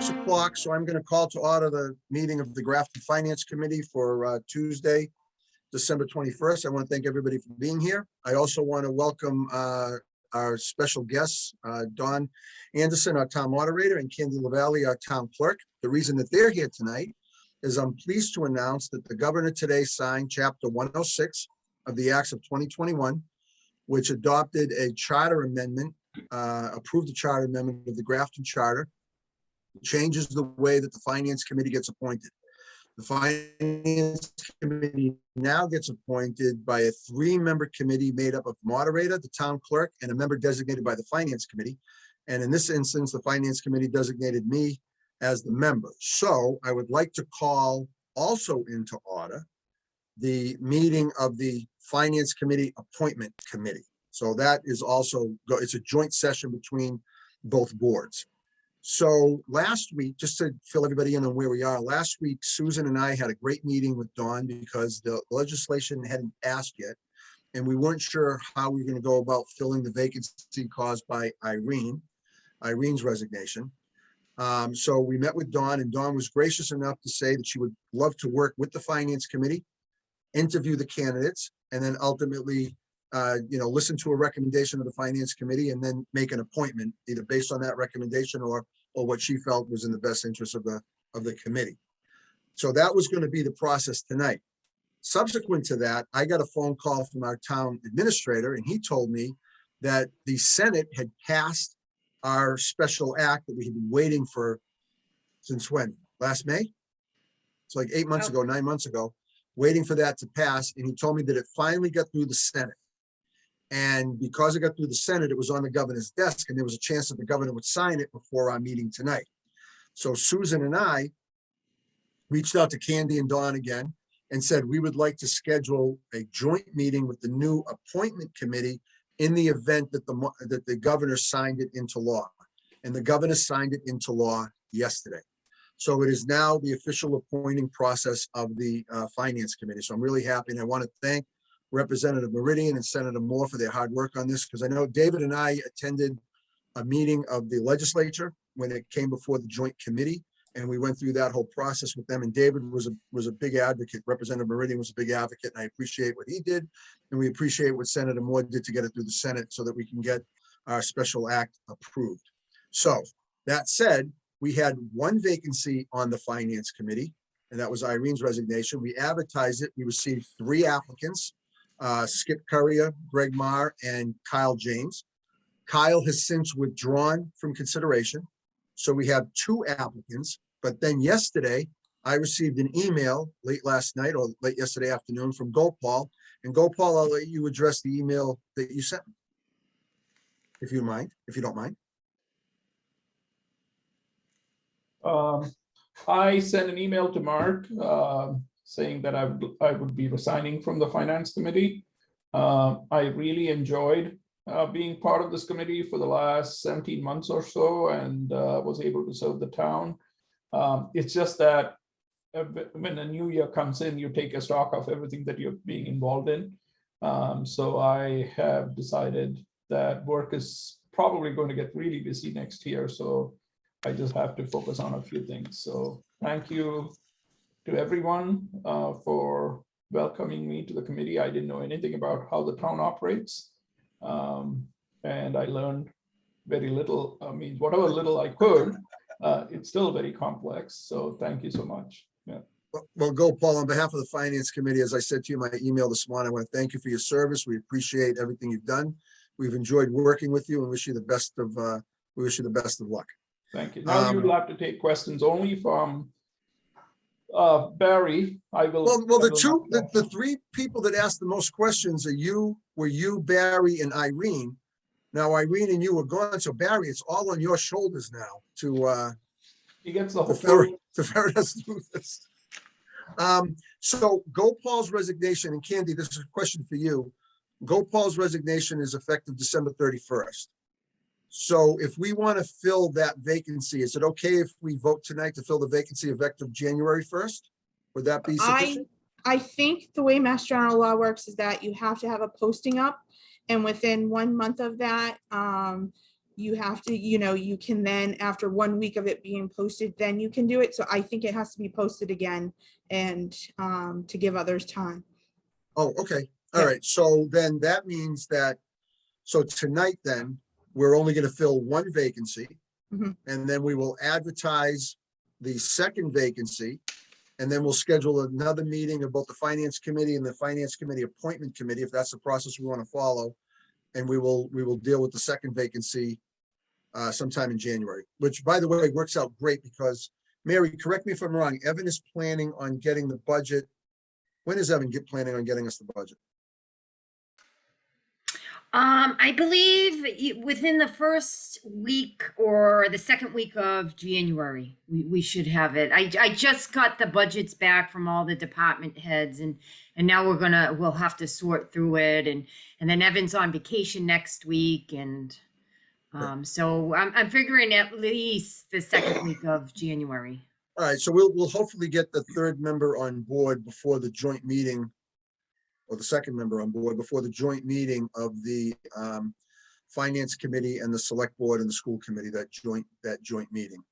6 o'clock, so I'm going to call to order the meeting of the Grafton Finance Committee for Tuesday, December 21st. I want to thank everybody for being here. I also want to welcome our special guests, Dawn Anderson, our town moderator, and Candy LaValle, our town clerk. The reason that they're here tonight is I'm pleased to announce that the governor today signed Chapter 106 of the Acts of 2021, which adopted a charter amendment, approved the charter amendment of the Grafton Charter. It changes the way that the Finance Committee gets appointed. The Finance Committee now gets appointed by a 3-member committee made up of moderator, the town clerk, and a member designated by the Finance Committee. And in this instance, the Finance Committee designated me as the member. So I would like to call also into order the meeting of the Finance Committee Appointment Committee. So that is also, it's a joint session between both boards. So last week, just to fill everybody in on where we are, last week, Susan and I had a great meeting with Dawn because the legislation hadn't passed yet. And we weren't sure how we were going to go about filling the vacancy caused by Irene's resignation. So we met with Dawn, and Dawn was gracious enough to say that she would love to work with the Finance Committee, interview the candidates, and then ultimately listen to a recommendation of the Finance Committee and then make an appointment either based on that recommendation or what she felt was in the best interest of the committee. So that was going to be the process tonight. Subsequent to that, I got a phone call from our town administrator, and he told me that the Senate had passed our special act that we had been waiting for since when? Last May? It's like 8 months ago, 9 months ago, waiting for that to pass. And he told me that it finally got through the Senate. And because it got through the Senate, it was on the governor's desk, and there was a chance that the governor would sign it before our meeting tonight. So Susan and I reached out to Candy and Dawn again and said, we would like to schedule a joint meeting with the new appointment committee in the event that the governor signed it into law. And the governor signed it into law yesterday. So it is now the official appointing process of the Finance Committee. So I'm really happy, and I want to thank Representative Meridian and Senator Moore for their hard work on this, because I know David and I attended a meeting of the legislature when it came before the joint committee, and we went through that whole process with them. And David was a big advocate. Representative Meridian was a big advocate, and I appreciate what he did, and we appreciate what Senator Moore did to get it through the Senate so that we can get our special act approved. So that said, we had one vacancy on the Finance Committee, and that was Irene's resignation. We advertised it. We received 3 applicants. Skip Currier, Greg Marr, and Kyle James. Kyle has since withdrawn from consideration. So we have 2 applicants. But then yesterday, I received an email late last night or late yesterday afternoon from Gopal. And Gopal, I'll let you address the email that you sent me, if you don't mind. I sent an email to Mark saying that I would be resigning from the Finance Committee. I really enjoyed being part of this committee for the last 17 months or so, and was able to serve the town. It's just that when a new year comes in, you take a stock of everything that you're being involved in. So I have decided that work is probably going to get really busy next year. So I just have to focus on a few things. So thank you to everyone for welcoming me to the committee. I didn't know anything about how the town operates. And I learned very little. I mean, whatever little I could, it's still very complex. So thank you so much. Yeah. Well, Gopal, on behalf of the Finance Committee, as I said to you in my email this morning, I want to thank you for your service. We appreciate everything you've done. We've enjoyed working with you and wish you the best of luck. Thank you. Now you will have to take questions only from Barry. I will. Well, the 3 people that asked the most questions were you, Barry, and Irene. Now Irene and you were gone, so Barry, it's all on your shoulders now to he gets the whole ferret us through this. So Gopal's resignation, and Candy, this is a question for you. Gopal's resignation is effective December 31st. So if we want to fill that vacancy, is it okay if we vote tonight to fill the vacancy effective January 1st? Would that be sufficient? I think the way Mass General Law works is that you have to have a posting up, and within 1 month of that, you have to, you can then, after 1 week of it being posted, then you can do it. So I think it has to be posted again and to give others time. Oh, okay. All Yeah. right. So then that means that, so tonight then, we're only going to fill one vacancy. Mhm. And then we will advertise the second vacancy. And then we'll schedule another meeting about the finance committee and the finance committee appointment committee, if that's the process we want to follow. And we will deal with the second vacancy sometime in January, which, by the way, works out great because, Mary, correct me if I'm wrong, Evan is planning on getting the budget. When is Evan planning on getting us the budget? I believe within the first week or the second week of January, we should have it. I just got the budgets back from all the department heads and now we'll have to sort through it and then Evan's on vacation next week and so I'm figuring at least the second week of January. All right, so we'll hopefully get the third member on board before the joint meeting, or the second member on board before the joint meeting of the finance committee and the select board and the school committee, that joint meeting.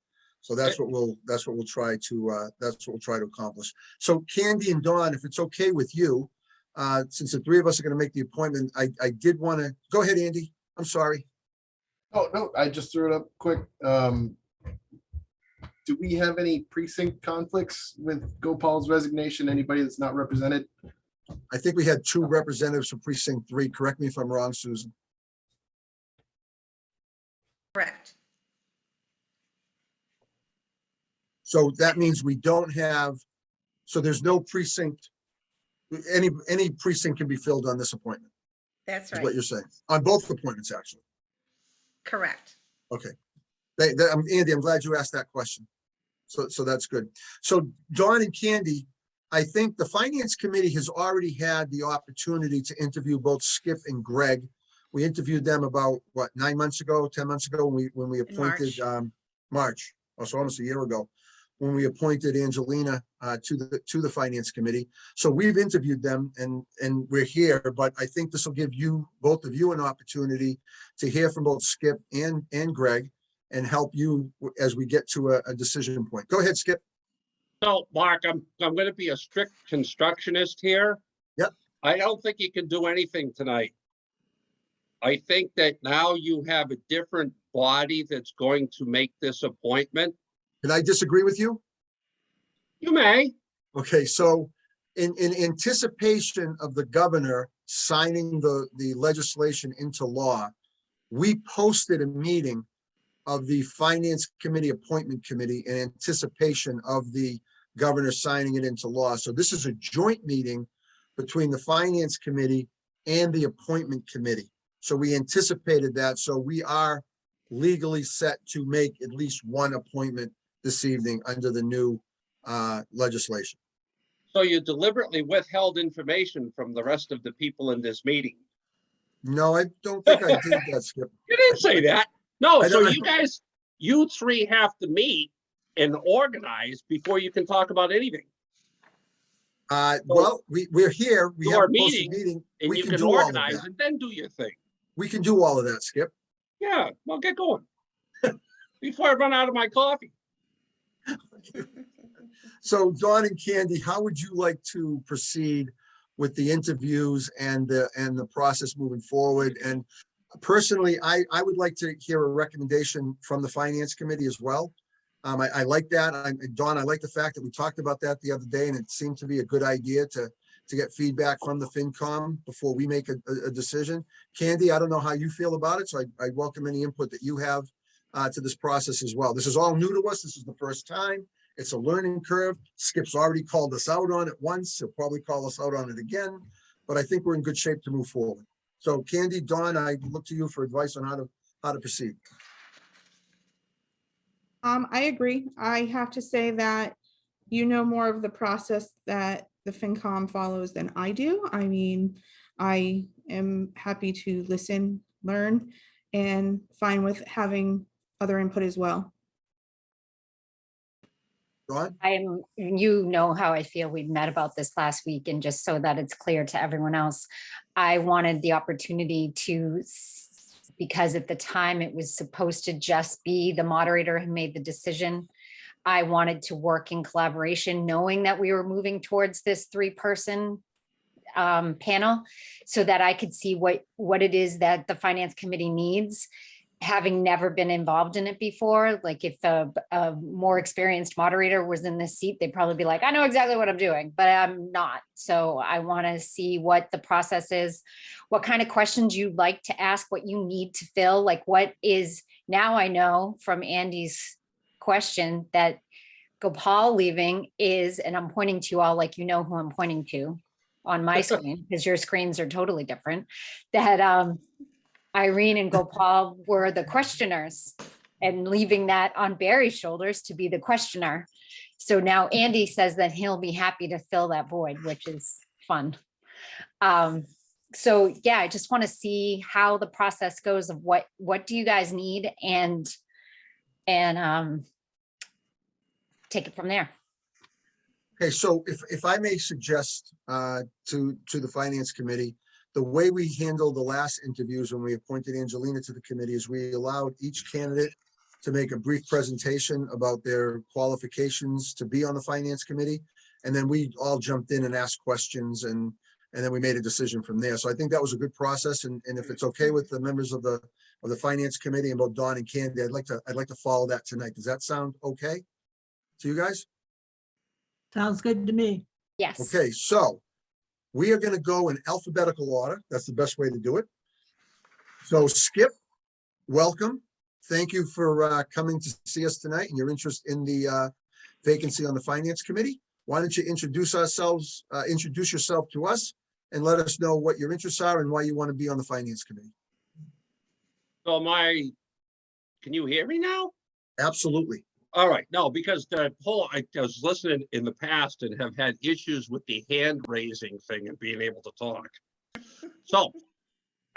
So that's what we'll try to accomplish. So Candy and Dawn, if it's okay with you, since the three of us are going to make the appointment, I did want to go ahead, Andy. I'm sorry. Oh, no, I just threw it up quick. Do we have any precinct conflicts with Gopal's resignation? Anybody that's not represented? I think we had two representatives from precinct 3. Correct me if I'm wrong, Susan. Correct. So that means we don't have, so there's no precinct, any precinct can be filled on this appointment, That's is what right. you're saying, on both appointments, actually. Correct. Okay. Andy, I'm glad you asked that question. So that's good. So Dawn and Candy, I think the finance committee has already had the opportunity to interview both Skip and Greg. We interviewed them about, what, 9 months ago, 10 months ago, when we appointed, March, so almost a year ago, when we appointed Angelina to the finance committee. So we've interviewed them and we're here, but I think this will give you, both of you, an opportunity to hear from both Skip and Greg and help you as we get to a decision point. Go ahead, Skip. So, Mark, I'm going to be a strict constructionist here. Yep. I don't think you can do anything tonight. I think that now you have a different body that's going to make this appointment. Can I disagree with you? You may. Okay, so in anticipation of the governor signing the legislation into law, we posted a meeting of the finance committee appointment committee in anticipation of the governor signing it into law. So this is a joint meeting between the finance committee and the appointment committee. So we anticipated that. So we are legally set to make at least one appointment this evening under the new legislation. So you deliberately withheld information from the rest of the people in this meeting. No, I don't think I did that, Skip. You didn't say that. No, I so don't- you three have to meet and organize before you can talk about anything. Well, we're here. We Your have a posted meeting, meeting. And We you can can do all of organize that. and then do your thing. We can do all of that, Skip. Yeah, well, get going. Before I run out of my coffee. So Dawn and Candy, how would you like to proceed with the interviews and the process moving forward? And personally, I would like to hear a recommendation from the finance committee as well. I like that. Dawn, I like the fact that we talked about that the other day, and it seemed to be a good idea to get feedback from the FinCom before we make a decision. Candy, I don't know how you feel about it, so I welcome any input that you have to this process as well. This is all new to us. This is the first time. It's a learning curve. Skip's already called us out on it once. He'll probably call us out on it again, but I think we're in good shape to move forward. So Candy, Dawn, I look to you for advice on how to proceed. I agree. I have to say that you know more of the process that the FinCom follows than I do. I mean, I am happy to listen, learn, and fine with having other input as well. Dawn? You know how I feel. We met about this last week, and just so that it's clear to everyone else, I wanted the opportunity to because at the time it was supposed to just be the moderator who made the decision. I wanted to work in collaboration, knowing that we were moving towards this 3-person panel, so that I could see what it is that the finance committee needs. Having never been involved in it before, like if a more experienced moderator was in this seat, they'd probably be like, I know exactly what I'm doing, but I'm not. So I want to see what the process is, what kind of questions you'd like to ask, what you need to fill, like what is, now I know from Andy's question that Gopal leaving is, and I'm pointing to you all like you know who I'm pointing to on my screen, because your screens are totally different, that Irene and Gopal were the questioners, and leaving that on Barry's shoulders to be the questioner. So now Andy says that he'll be happy to fill that void, which is fun. So yeah, I just want to see how the process goes of what do you guys need, and take it from there. Okay, so if I may suggest to the finance committee, the way we handled the last interviews when we appointed Angelina to the committee is we allowed each candidate to make a brief presentation about their qualifications to be on the finance committee. And then we all jumped in and asked questions, and then we made a decision from there. So I think that was a good process. And if it's okay with the members of the finance committee and both Dawn and Candy, I'd like to follow that tonight. Does that sound okay to you guys? Sounds good to me. Yes. Okay, so we are going to go in alphabetical order. That's the best way to do it. So Skip, welcome. Thank you for coming to see us tonight and your interest in the vacancy on the Finance Committee. Why don't you introduce yourself to us and let us know what your interests are and why you want to be on the Finance Committee. So can you hear me now? Absolutely. All right, no, because I was listening in the past and have had issues with the hand raising thing and being able to talk. So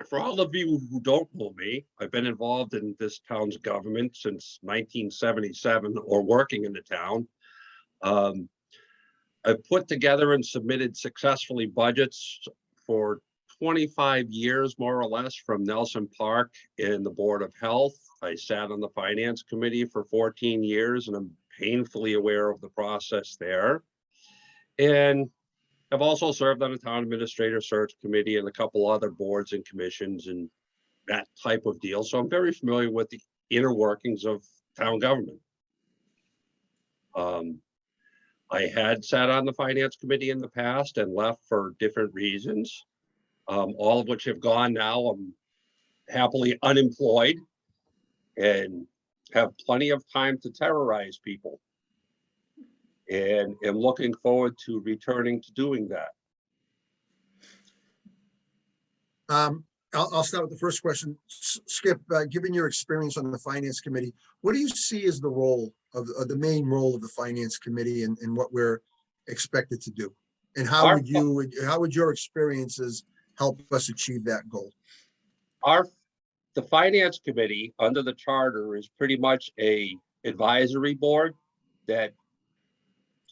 for all of you who don't know me, I've been involved in this town's government since 1977, or working in the town. I've put together and submitted successfully budgets for 25 years, more or less, from Nelson Park and the Board of Health. I sat on the Finance Committee for 14 years, and I'm painfully aware of the process there. And I've also served on the Town Administrator Search Committee and a couple other boards and commissions and that type of deal. So I'm very familiar with the inner workings of town government. I had sat on the Finance Committee in the past and left for different reasons, all of which have gone now. I'm happily unemployed and have plenty of time to terrorize people, and am looking forward to returning to doing that. I'll start with the first question. Skip, given your experience on the Finance Committee, what do you see as the role of the main role of the Finance Committee and what we're expected to do? And how would your experiences help us achieve that goal? The Finance Committee under the charter is pretty much a advisory board that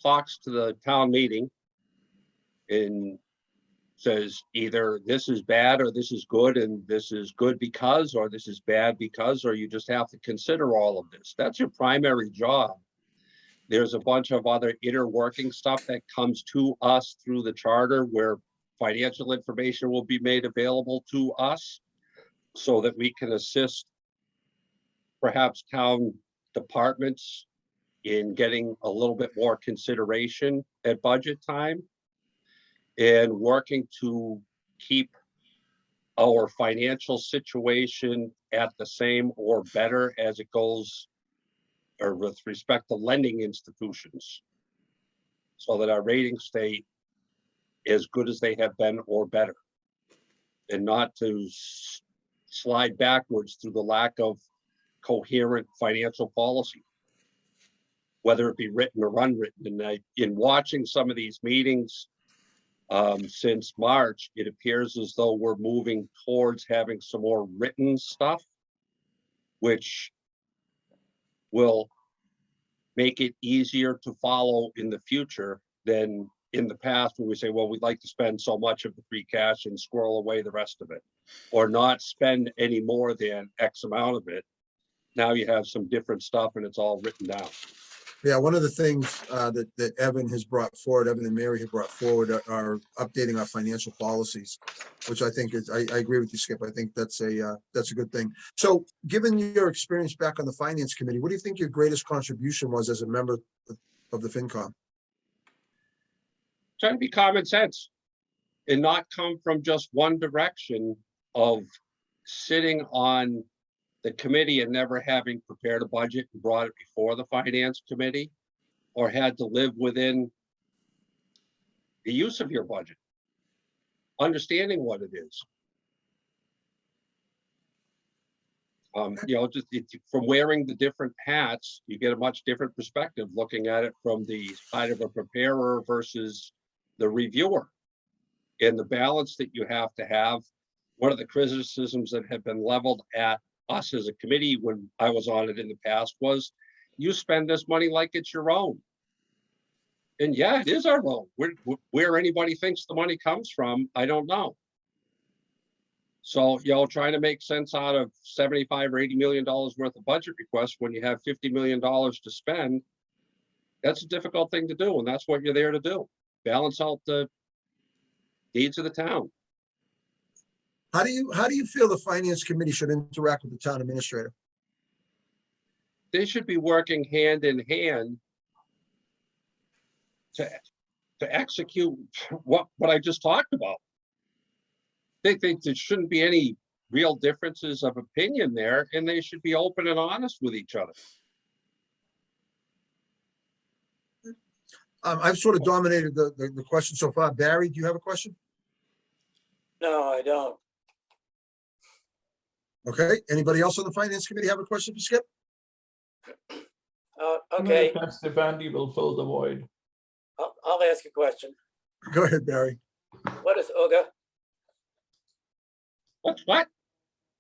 talks to the town meeting and says either this is bad or this is good, and this is good because, or this is bad because, or you just have to consider all of this. That's your primary job. There's a bunch of other inner working stuff that comes to us through the charter where financial information will be made available to us so that we can assist perhaps town departments in getting a little bit more consideration at budget time, and working to keep our financial situation at the same or better as it goes, or with respect to lending institutions, so that our ratings stay as good as they have been or better, and not to slide backwards through the lack of coherent financial policy, whether it be written or unwritten. And in watching some of these meetings since March, it appears as though we're moving towards having some more written stuff, which will make it easier to follow in the future than in the past when we say, well, we'd like to spend so much of the free cash and squirrel away the rest of it, or not spend any more than X amount of it. Now you have some different stuff and it's all written down. Yeah, one of the things that Evan has brought forward, Evan and Mary have brought forward are updating our financial policies, which I think is, I agree with you, Skip. I think that's a good thing. So given your experience back on the finance committee, what do you think your greatest contribution was as a member of the FinCom? Trying to be common sense and not come from just one direction of sitting on the committee and never having prepared a budget and brought it before the finance committee, or had to live within the use of your budget, understanding what it is. From wearing the different hats, you get a much different perspective looking at it from the side of a preparer versus the reviewer, and the balance that you have to have. One of the criticisms that have been leveled at us as a committee when I was on it in the past was, you spend this money like it's your own. And yeah, it is our own. Where anybody thinks the money comes from, I don't know. So, trying to make sense out of $75 or $80 million worth of budget requests when you have $50 million to spend, that's a difficult thing to do. And that's what you're there to do. Balance out the needs of the town. How do you feel the finance committee should interact with the town administrator? They should be working hand in hand to execute what I just talked about. They think there shouldn't be any real differences of opinion there, and they should be open and honest with each other. I've sort of dominated the question so far. Barry, do you have a question? No, I don't. Okay, anybody else on the finance committee have a question for Skip? Okay, Stefani will fill the void. I'll ask a question. Go ahead, Barry. What is UGA? What?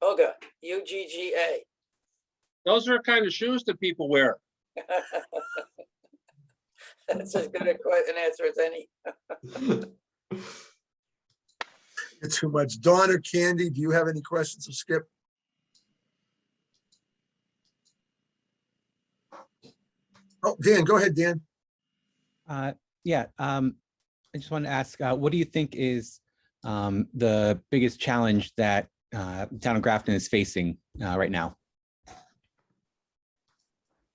UGA, UGGA. Those are the kind of shoes that people wear. That's as good an answer as any. It's too much. Dawn or Candy, do you have any questions of Skip? Oh, Dan, go ahead, Dan. Yeah, I just want to ask, what do you think is the biggest challenge that the town of Grafton is facing right now?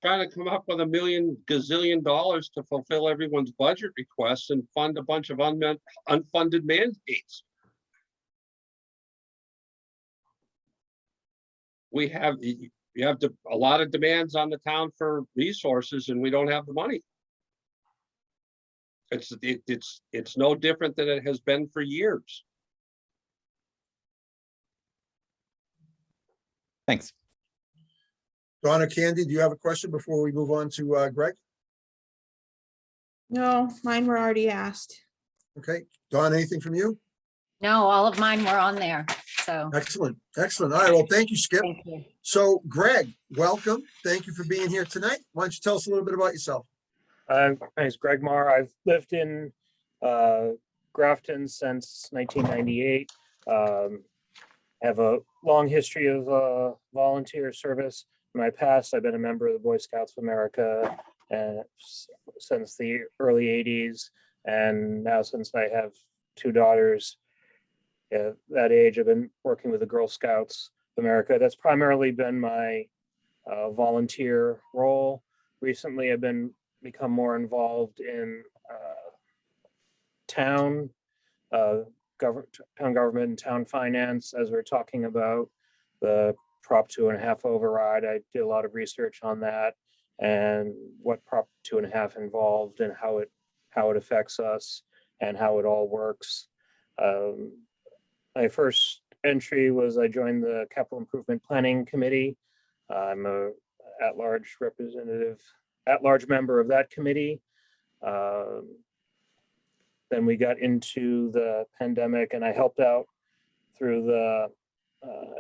Trying to come up with $1 gazillion to fulfill everyone's budget requests and fund a bunch of unfunded mandates. We have a lot of demands on the town for resources, and we don't have the money. It's no different than it has been for years. Thanks. Dawn or Candy, do you have a question before we move on to Greg? No, mine were already asked. Okay, Dawn, anything from you? No, all of mine were on there, so. Excellent, excellent. All right, well, thank you, Skip. Thank you. So Greg, welcome. Thank you for being here tonight. Why don't you tell us a little bit about yourself? My name's Greg Marr. I've lived in Grafton since 1998. Have a long history of volunteer service. In my past, I've been a member of the Boy Scouts of America since the early 80s. And now since I have 2 daughters at that age, I've been working with the Girl Scouts of America. That's primarily been my volunteer role. Recently, I've become more involved in town government and town finance. As we're talking about the Prop 2.5 override, I did a lot of research on that and what Prop 2.5 involved and how it affects us and how it all works. My first entry was I joined the Capital Improvement Planning Committee. I'm a at-large member of that committee. Then we got into the pandemic, and I helped out through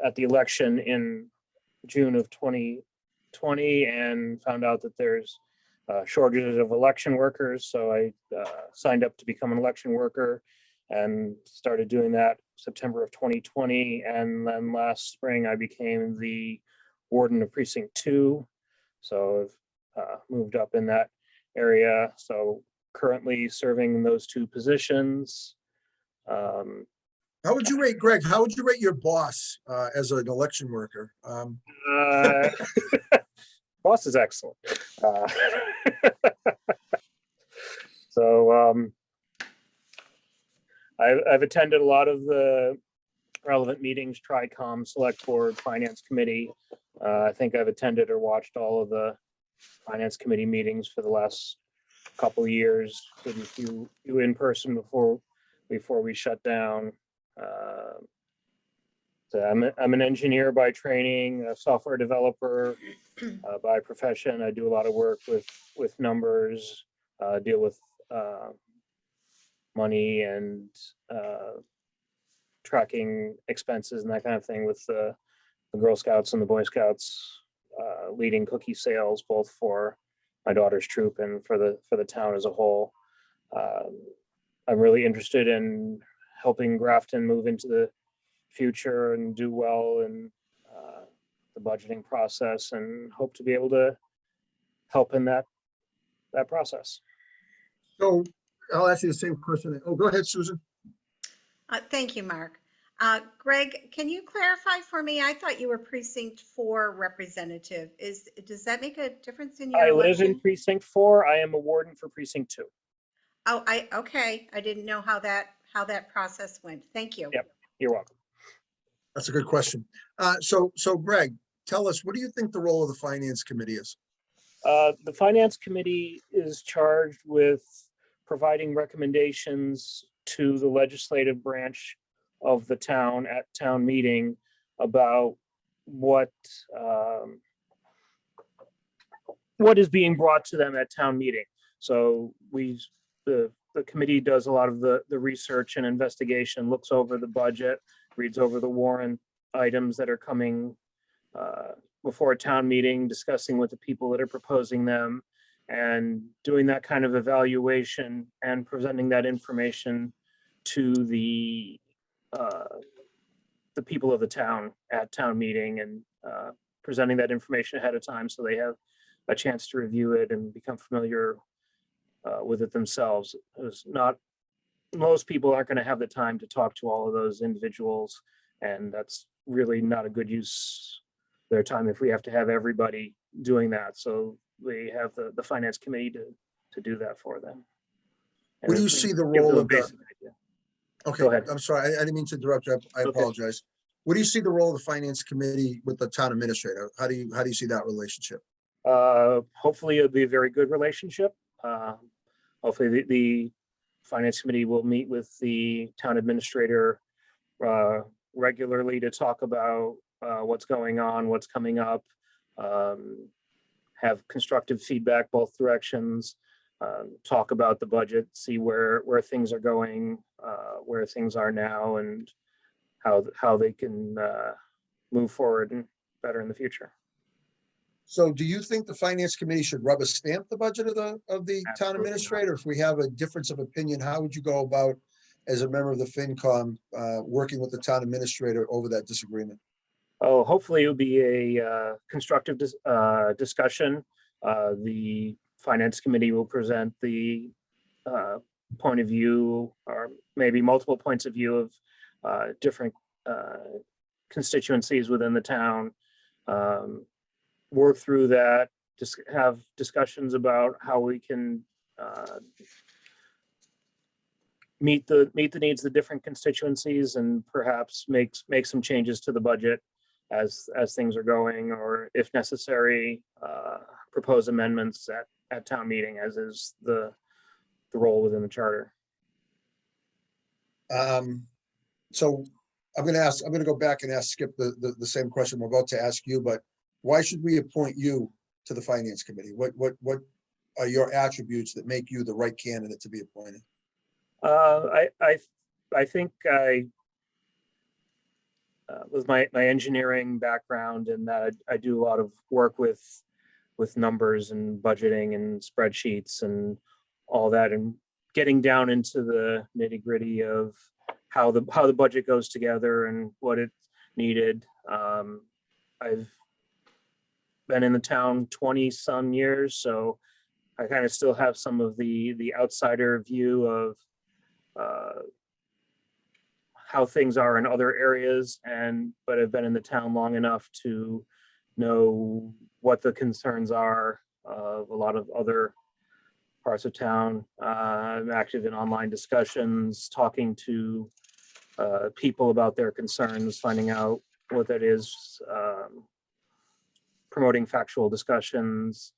at the election in June of 2020, and found out that there's shortages of election workers. So I signed up to become an election worker and started doing that September of 2020. And then last spring, I became the warden of precinct 2. So I've moved up in that area. So currently serving in those 2 positions. How would you rate, Greg, how would you rate your boss as an election worker? Boss is excellent. So I've attended a lot of the relevant meetings, TRICOM, Select Board, Finance Committee. I think I've attended or watched all of the Finance Committee meetings for the last couple of years. Did a few in person before we shut down. So I'm an engineer by training, a software developer by profession. I do a lot of work with numbers, deal with money and tracking expenses and that kind of thing with the Girl Scouts and the Boy Scouts, leading cookie sales both for my daughter's troop and for the town as a whole. I'm really interested in helping Grafton move into the future and do well in the budgeting process, and hope to be able to help in that process. So I'll ask you the same question. Oh, go ahead, Susan. Thank you, Mark. Greg, can you clarify for me? I thought you were precinct 4 representative. Does that make a difference in your I live in election? precinct 4. I am a warden for precinct 2. Oh, okay. I didn't know how that process went. Thank you. Yep. You're welcome. That's a good question. So Greg, tell us, what do you think the role of the Finance Committee is? The Finance Committee is charged with providing recommendations to the legislative branch of the town at town meeting about what is being brought to them at town meeting. So the committee does a lot of the research and investigation, looks over the budget, reads over the warrant items that are coming before a town meeting, discussing with the people that are proposing them, and doing that kind of evaluation and presenting that information to the people of the town at town meeting, and presenting that information ahead of time so they have a chance to review it and become familiar with it themselves. Most people aren't going to have the time to talk to all of those individuals, and that's really not a good use of their time if we have to have everybody doing that. So we have the Finance Committee to do that for them. What do you And see the give role them a of the, basic idea. okay, Go ahead. I'm sorry, I didn't mean to interrupt you. I Okay. apologize. What do you see the role of the Finance Committee with the town administrator? How do you see that relationship? Hopefully it'll be a very good relationship. Hopefully the Finance Committee will meet with the town administrator regularly to talk about what's going on, what's coming up, have constructive feedback both directions, talk about the budget, see where things are going, where things are now, and how they can move forward and better in the future. So do you think the Finance Committee should rubber stamp the budget of the town Absolutely not. administrator? If we have a difference of opinion, how would you go about, as a member of the FinCom, working with the town administrator over that disagreement? Oh, hopefully it'll be a constructive discussion. The Finance Committee will present the point of view, or maybe multiple points of view of different constituencies within the town. Work through that, just have discussions about how we can meet the needs of the different constituencies, and perhaps make some changes to the budget as things are going, or if necessary, propose amendments at town meeting, as is the role within the charter. So I'm gonna go back and ask Skip the same question I'm about to ask you, but why should we appoint you to the Finance Committee? What are your attributes that make you the right candidate to be appointed? I think with my engineering background, and that I do a lot of work with with numbers and budgeting and spreadsheets and all that, and getting down into the nitty gritty of how the budget goes together and what it's needed. I've been in the town 20 some years, so I kind of still have some of the outsider view of how things are in other areas, but I've been in the town long enough to know what the concerns are of a lot of other parts of town. I'm active in online discussions, talking to people about their concerns, finding out what that is, promoting factual discussions,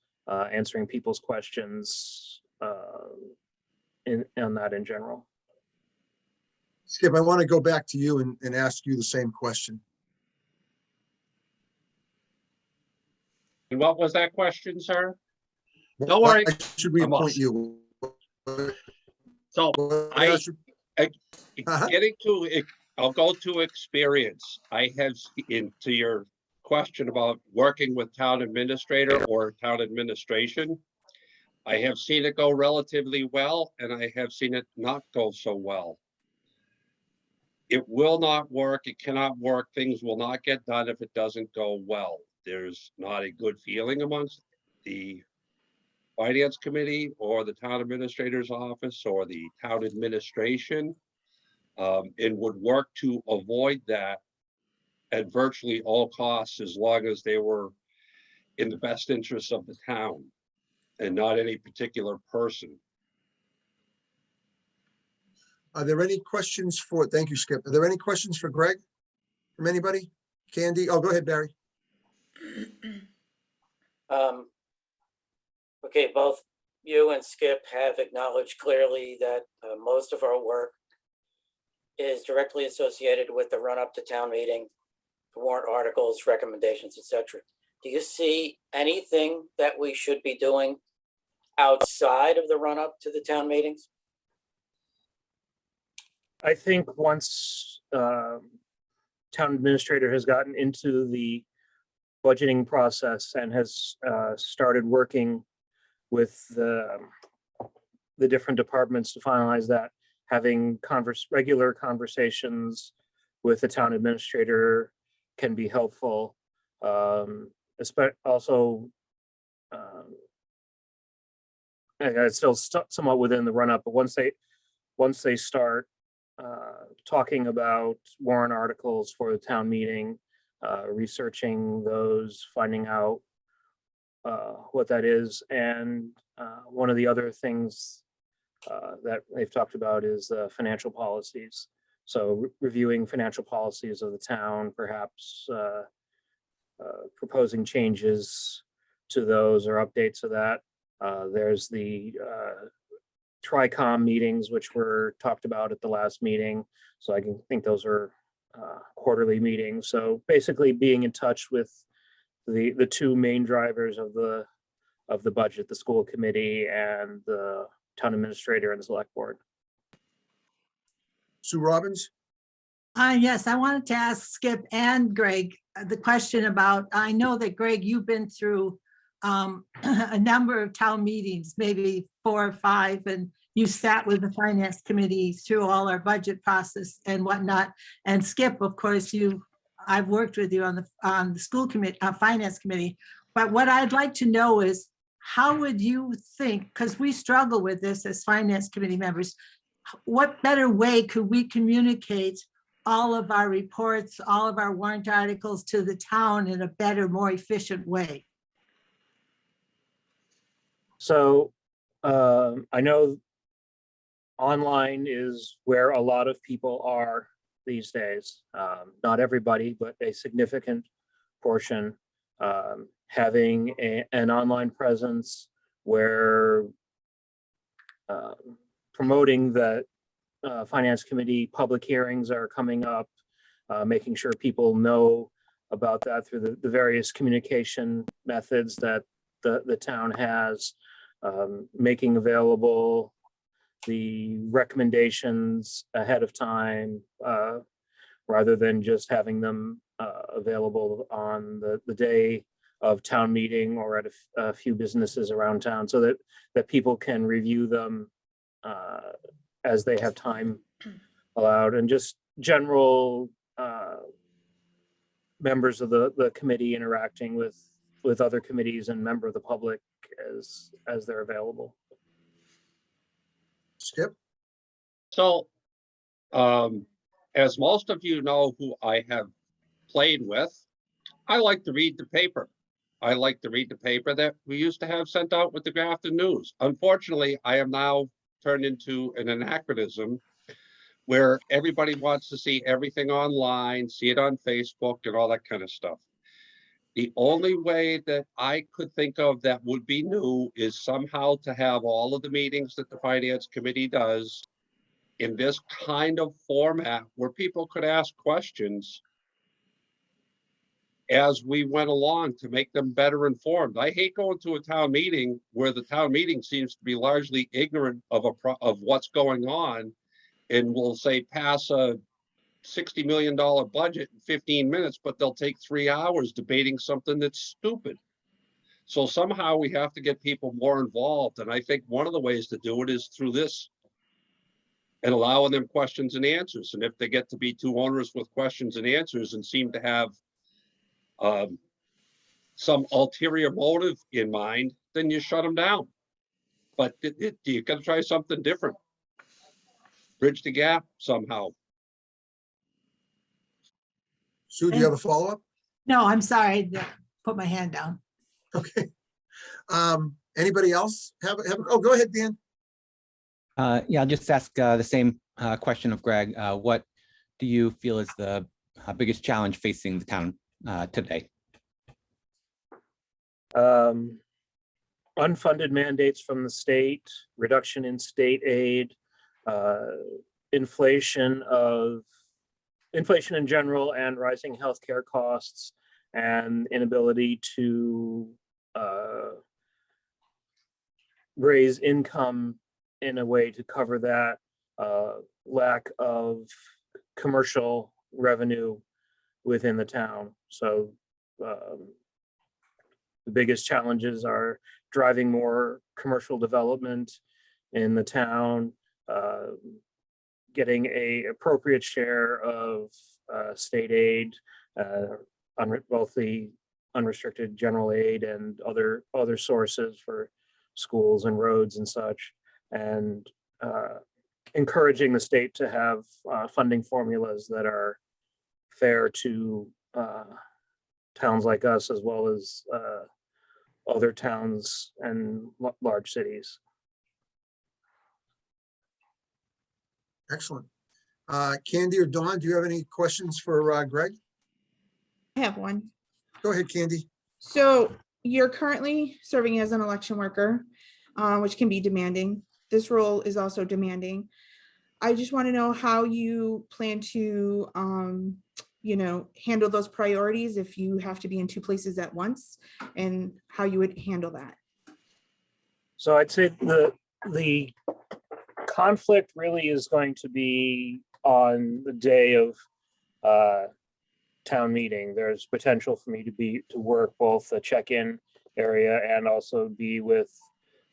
answering people's questions on that in general. Skip, I want to go back to you and ask you the same question. And what was that question, sir? Don't worry. Why should we I'm off. appoint you? So Why should- Uh-huh. getting to, I'll go to experience. I have, into your question about working with town administrator or town administration, I have seen it go relatively well, and I have seen it not go so well. It will not work. It cannot work. Things will not get done if it doesn't go well. There's not a good feeling amongst the finance committee or the town administrator's office or the town administration. And would work to avoid that at virtually all costs, as long as they were in the best interest of the town and not any particular person. Are there any questions for, thank you, Skip. Are there any questions for Greg from anybody? Candy? Oh, go ahead, Barry. Okay, both you and Skip have acknowledged clearly that most of our work is directly associated with the run-up to town meeting, the warrant articles, recommendations, etc. Do you see anything that we should be doing outside of the run-up to the town meetings? I think once town administrator has gotten into the budgeting process and has started working with the different departments to finalize that, having regular conversations with the town administrator can be helpful. Also, it's still somewhat within the run-up, but once they start talking about warrant articles for the town meeting, researching those, finding out what that is. And one of the other things that they've talked about is financial policies. So reviewing financial policies of the town, perhaps proposing changes to those or updates of that. There's the TRICOM meetings, which were talked about at the last meeting. So I can think those are quarterly meetings. So basically being in touch with the two main drivers of the budget, the school committee and the town administrator and the select board. Sue Robbins? Yes, I wanted to ask Skip and Greg the question about, I know that Greg, you've been through a number of town meetings, maybe 4 or 5, and you sat with the finance committee through all our budget process and whatnot. And Skip, of course, I've worked with you on the school committee, finance committee. But what I'd like to know is, how would you think, because we struggle with this as finance committee members, what better way could we communicate all of our reports, all of our warrant articles to the town in a better, more efficient way? So I know online is where a lot of people are these days. Not everybody, but a significant portion. Having an online presence where promoting that finance committee public hearings are coming up, making sure people know about that through the various communication methods that the town has, making available the recommendations ahead of time, rather than just having them available on the day of town meeting or at a few businesses around town so that people can review them as they have time allowed, and just general members of the committee interacting with other committees and member of the public as they're available. Skip? So, as most of you know who I have played with, I like to read the paper. I like to read the paper that we used to have sent out with the Grafton News. Unfortunately, I am now turned into an anachronism where everybody wants to see everything online, see it on Facebook and all that kind of stuff. The only way that I could think of that would be new is somehow to have all of the meetings that the Finance Committee does in this kind of format where people could ask questions as we went along to make them better informed. I hate going to a town meeting where the town meeting seems to be largely ignorant of what's going on, and will say pass a $60 million budget in 15 minutes, but they'll take 3 hours debating something that's stupid. So somehow we have to get people more involved. And I think one of the ways to do it is through this and allowing them questions and answers. And if they get to be too onerous with questions and answers and seem to have some ulterior motive in mind, then you shut them down. But you got to try something different. Bridge the gap somehow. Sue, do you have a follow-up? No, I'm sorry, put my hand down. Okay. Anybody else oh, go ahead, Dan. Yeah, I'll just ask the same question of Greg. What do you feel is the biggest challenge facing the town today? Unfunded mandates from the state, reduction in state aid, inflation in general, and rising healthcare costs, and inability to raise income in a way to cover that, lack of commercial revenue within the town. So the biggest challenges are driving more commercial development in the town, getting a appropriate share of state aid, both the unrestricted general aid and other sources for schools and roads and such, and encouraging the state to have funding formulas that are fair to towns like us, as well as other towns and large cities. Excellent. Candy or Dawn, do you have any questions for Greg? I have one. Go ahead, Candy. So you're currently serving as an election worker, which can be demanding. This role is also demanding. I just want to know how you plan to, handle those priorities if you have to be in two places at once, and how you would handle that. So I'd say the conflict really is going to be on the day of town meeting. There's potential for me to work both the check-in area and also be with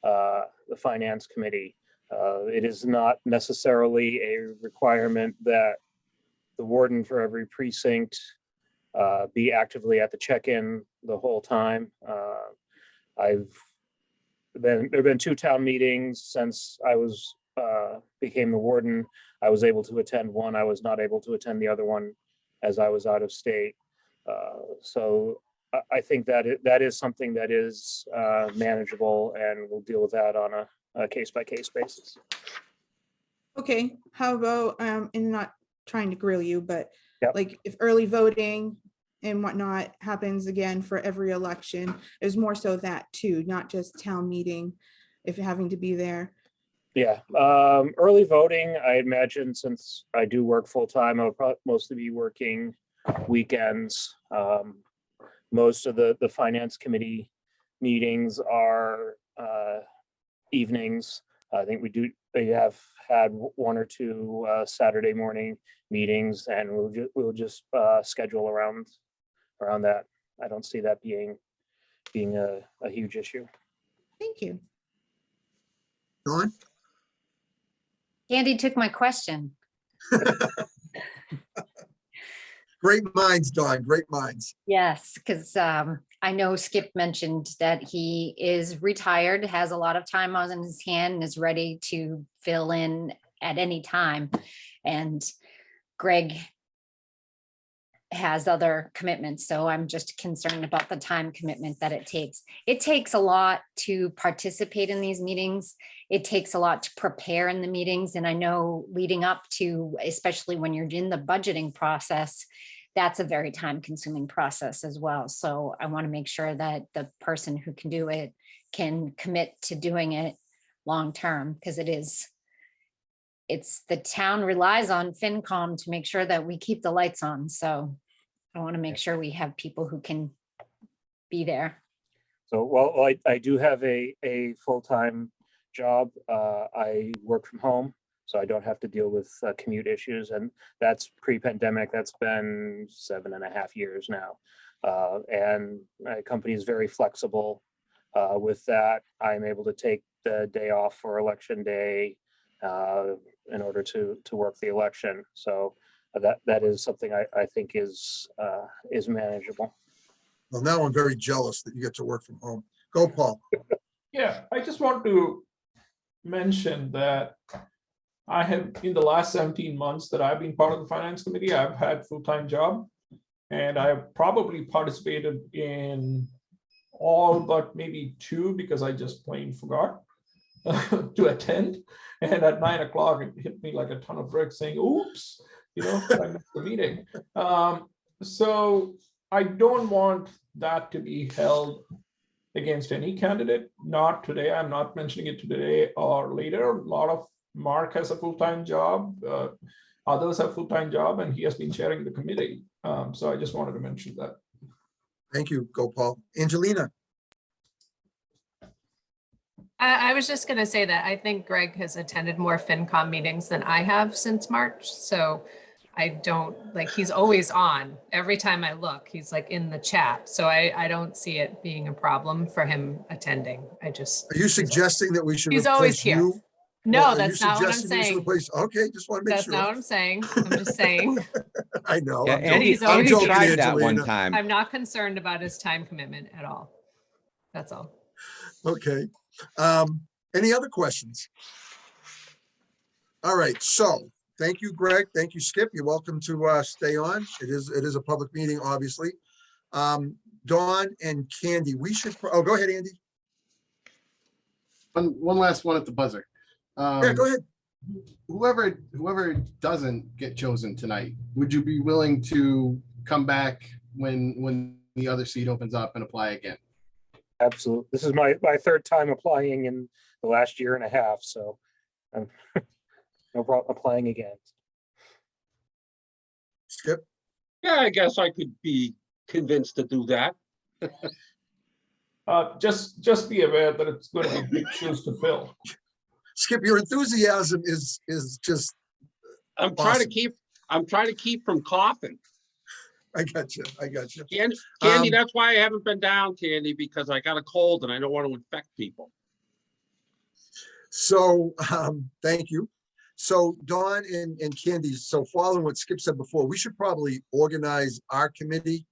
the finance committee. It is not necessarily a requirement that the warden for every precinct be actively at the check-in the whole time. There have been 2 town meetings since I became the warden. I was able to attend one. I was not able to attend the other one as I was out of state. So I think that is something that is manageable, and we'll deal with that on a case-by-case basis. Okay, how about, and not trying to grill you, but Yep. like if early voting and whatnot happens again for every election, there's more so that too, not just town meeting, if you're having to be there. Yeah, early voting, I imagine, since I do work full-time, I'll probably mostly be working weekends. Most of the finance committee meetings are evenings. I think they have had 1 or 2 Saturday morning meetings, and we'll just schedule around that. I don't see that being being a huge issue. Thank you. Dawn? Andy took my question. Great minds, Dawn, great minds. Yes, because I know Skip mentioned that he is retired, has a lot of time on his hand, and is ready to fill in at any time. And Greg has other commitments, so I'm just concerned about the time commitment that it takes. It takes a lot to participate in these meetings. It takes a lot to prepare in the meetings. And I know leading up to, especially when you're in the budgeting process, that's a very time consuming process as well. So I want to make sure that the person who can do it can commit to doing it long term, because it's the town relies on FinCom to make sure that we keep the lights on. So I want to make sure we have people who can be there. So, well, I do have a full-time job. I work from home, so I don't have to deal with commute issues, and that's pre-pandemic. That's been 7.5 years now. And my company is very flexible with that. I'm able to take the day off for election day in order to work the election. So that is something I think is manageable. Well, now I'm very jealous that you get to work from home. Go, Paul. Yeah, I just want to mention that I have, in the last 17 months that I've been part of the finance committee, I've had full-time job. And I have probably participated in all but maybe 2 because I just plain forgot to attend. And at 9 o'clock, it hit me like a ton of bricks saying, oops, I missed the meeting. So I don't want that to be held against any candidate. Not today. I'm not mentioning it today or later. A lot of Mark has a full-time job. Others have full-time job, and he has been chairing the committee. So I just wanted to mention that. Thank you, Gopal. Angelina? I was just going to say that I think Greg has attended more FinCom meetings than I have since March. So I don't, he's always on. Every time I look, he's in the chat. So I don't see it being a problem for him attending. Are you suggesting that we should He's always replace here. you? No, Well, are that's you not what I'm suggesting we should saying. replace- Okay, just want to make That's sure. not what I'm saying. I'm just saying. I know. Yeah, I'm Andy, joking. I'm Andy joking, tried that one Angelina. time. I'm not concerned about his time commitment at all. That's all. Okay. Any other questions? All right, so thank you, Greg. Thank you, Skip. You're welcome to stay on. It is a public meeting, obviously. Dawn and Candy, we should, go ahead, Andy. One last one at the buzzer. Yeah, go ahead. Whoever doesn't get chosen tonight, would you be willing to come back when the other seat opens up and apply again? Absolutely. This is my third time applying in the last 1.5 years. So I'm no problem applying again. Skip? Yeah, I guess I could be convinced to do that. Just be aware that it's going to be big shoes to fill. Skip, your enthusiasm is just, I'm trying Awesome. to keep from coughing. I got you. Candy, Um, that's why I haven't been down, Candy, because I got a cold and I don't want to infect people. So, thank you. So Dawn and Candy, so following what Skip said before, we should probably organize our committee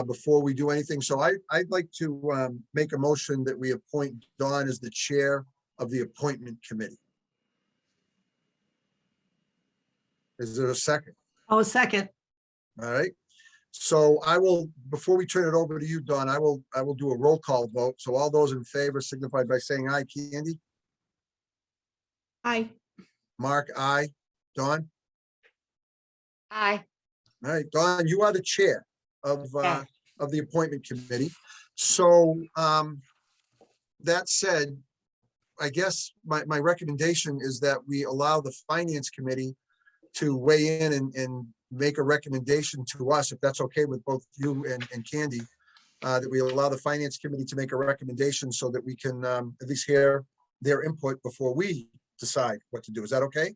before we do anything. So I'd like to make a motion that we appoint Dawn as the chair of the appointment committee. Is there a second? Oh, second. All right. So I will, before we turn it over to you, Dawn, I will do a roll call vote. So all those in favor signify by saying aye. Candy? Aye. Mark, aye. Dawn? Aye. All right, Dawn, you are the chair of Okay. the appointment committee. So that said, I guess my recommendation is that we allow the finance committee to weigh in and make a recommendation to us, if that's okay with both you and Candy, that we allow the finance committee to make a recommendation so that we can at least hear their input before we decide what to do. Is that okay?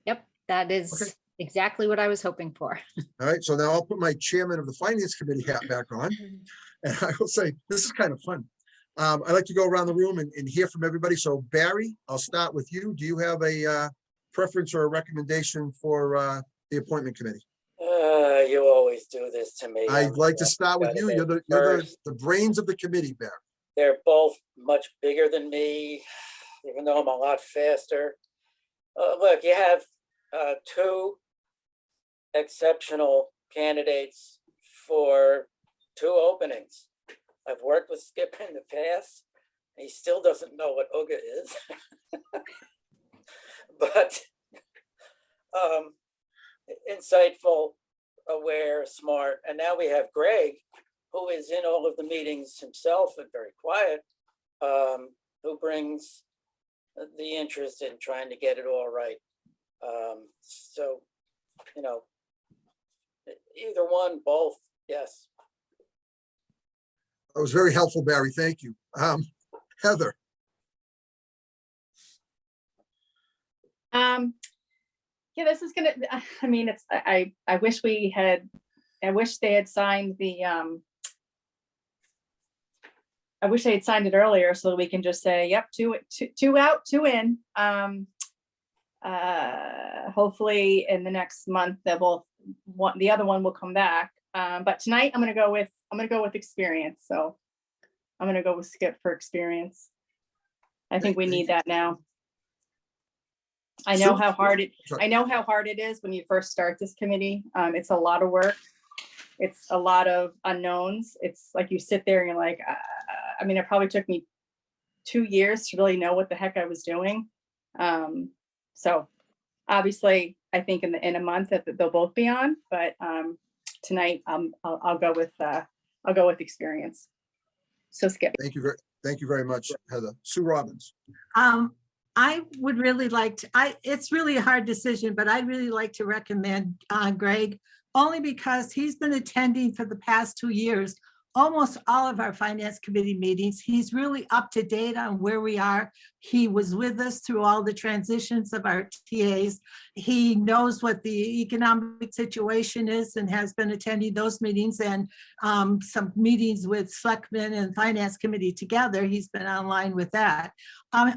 Yep, that Okay. is exactly what I was hoping for. All right, so now I'll put my chairman of the finance committee hat back on. And I will say, this is kind of fun. I'd like to go around the room and hear from everybody. So Barry, I'll start with you. Do you have a preference or a recommendation for the appointment committee? You always do this to me. I'd like to start with you. You're the brains of the committee, Barry. They're both much bigger than me, even though I'm a lot faster. Look, you have two exceptional candidates for two openings. I've worked with Skip in the past. He still doesn't know what OGA is. But insightful, aware, smart. And now we have Greg, who is in all of the meetings himself and very quiet, who brings the interest in trying to get it all right. So, you know, either one, both, yes. That was very helpful, Barry. Thank you. Heather. Yeah, this is gonna, I mean, it's, I wish we had, I wish they had signed the, I wish they had signed it earlier so that we can just say, yep, two out, two in. Hopefully in the next month, they will, the other one will come back. But tonight I'm gonna go with experience. So I'm gonna go with Skip for experience. I think we need that now. I know how hard it is when you first start this committee. It's a lot of work. It's a lot of unknowns. It's like you sit there and you're like, I mean, it probably took me 2 years to really know what the heck I was doing. So obviously I think in a month that they'll both be on, but tonight I'll go with experience. So Skip. Thank you very much, Heather. Sue Robbins. I would really like to, it's really a hard decision, but I'd really like to recommend Greg, only because he's been attending for the past 2 years, almost all of our finance committee meetings. He's really up to date on where we are. He was with us through all the transitions of our TAs. He knows what the economic situation is and has been attending those meetings and some meetings with selectmen and finance committee together. He's been online with that.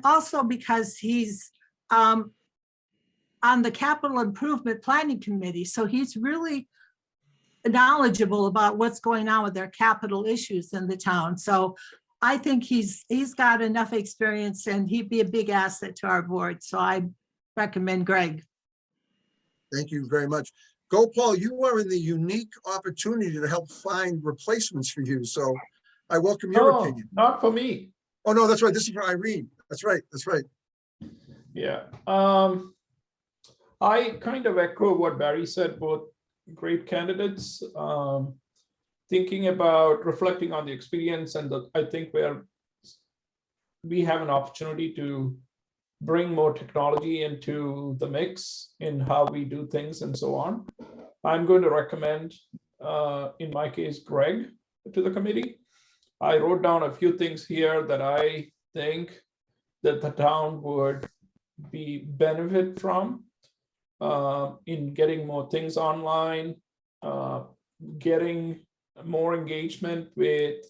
Also because he's on the capital improvement planning committee. So he's really knowledgeable about what's going on with their capital issues in the town. So I think he's got enough experience and he'd be a big asset to our board. So I recommend Greg. Thank you very much. Gopal, you are in the unique opportunity to help find replacements for you. So I welcome your opinion. Not for me. Oh, no, that's right. This is for Irene. That's right. That's right. Yeah. I kind of echo what Barry said, both great candidates. Thinking about reflecting on the experience, and I think we have an opportunity to bring more technology into the mix in how we do things and so on. I'm going to recommend, in my case, Greg to the committee. I wrote down a few things here that I think that the town would benefit from in getting more things online, getting more engagement with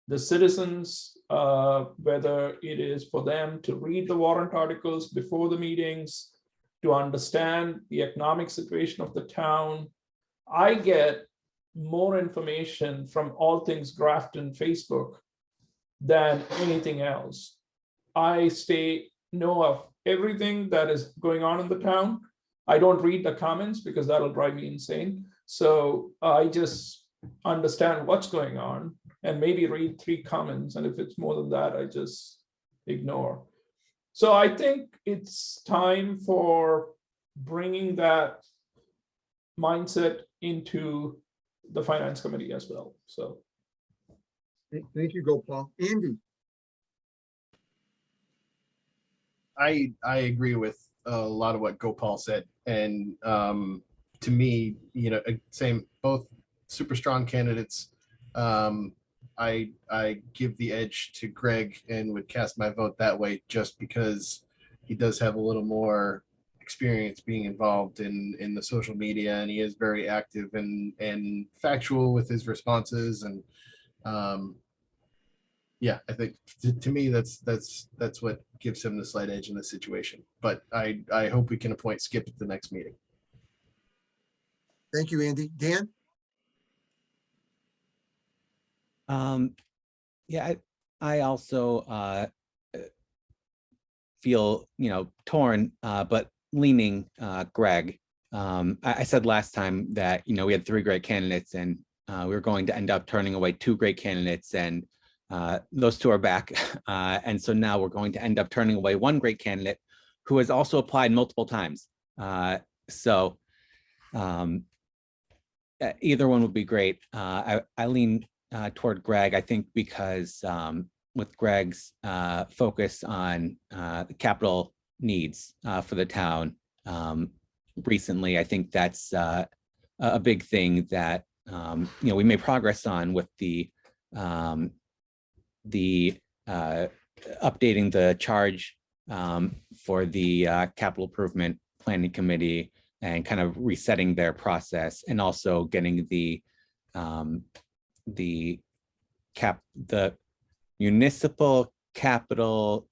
the citizens, whether it is for them to read the warrant articles before the meetings, to understand the economic situation of the town. I get more information from All Things Grafton Facebook than anything else. I know of everything that is going on in the town. I don't read the comments because that'll drive me insane. So I just understand what's going on and maybe read 3 comments. And if it's more than that, I just ignore. So I think it's time for bringing that mindset into the finance committee as well. So. Thank you, Gopal. Andy. I agree with a lot of what Gopal said. And to me, you know, same, both super strong candidates. I give the edge to Greg and would cast my vote that way just because he does have a little more experience being involved in the social media, and he is very active and factual with his responses. And Yeah, I think to me, that's what gives him the slight edge in this situation. But I hope we can appoint Skip at the next meeting. Thank you, Andy. Dan? Yeah, I also feel, torn, but leaning Greg. I said last time that, we had 3 great candidates and we were going to end up turning away 2 great candidates, and those 2 are back. And so now we're going to end up turning away 1 great candidate who has also applied multiple times. So either one would be great. I lean toward Greg, I think, because with Greg's focus on the capital needs for the town recently, I think that's a big thing that we made progress on with the updating the charge for the capital improvement planning committee and kind of resetting their process, and also getting the municipal capital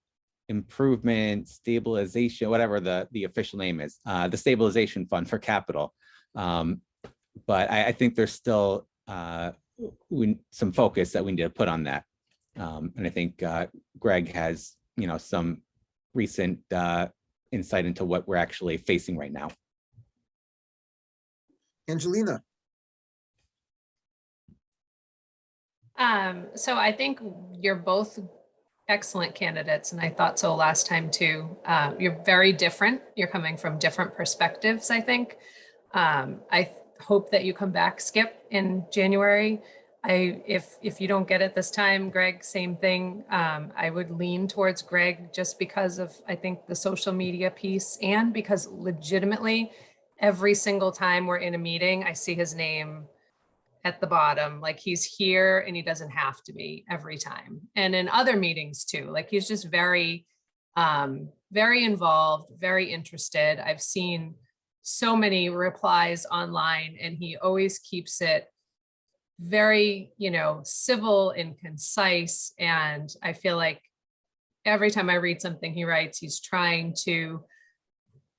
improvement stabilization, whatever the official name is, the stabilization fund for capital. But I think there's still some focus that we need to put on that. And I think Greg has, some recent insight into what we're actually facing right now. Angelina? So I think you're both excellent candidates, and I thought so last time too. You're very different. You're coming from different perspectives, I think. I hope that you come back, Skip, in January. If you don't get it this time, Greg, same thing. I would lean towards Greg just because of, I think, the social media piece, and because legitimately every single time we're in a meeting, I see his name at the bottom, like he's here and he doesn't have to be every time. And in other meetings too, like he's just very, very involved, very interested. I've seen so many replies online, and he always keeps it very, civil and concise. And I feel like every time I read something he writes, he's trying to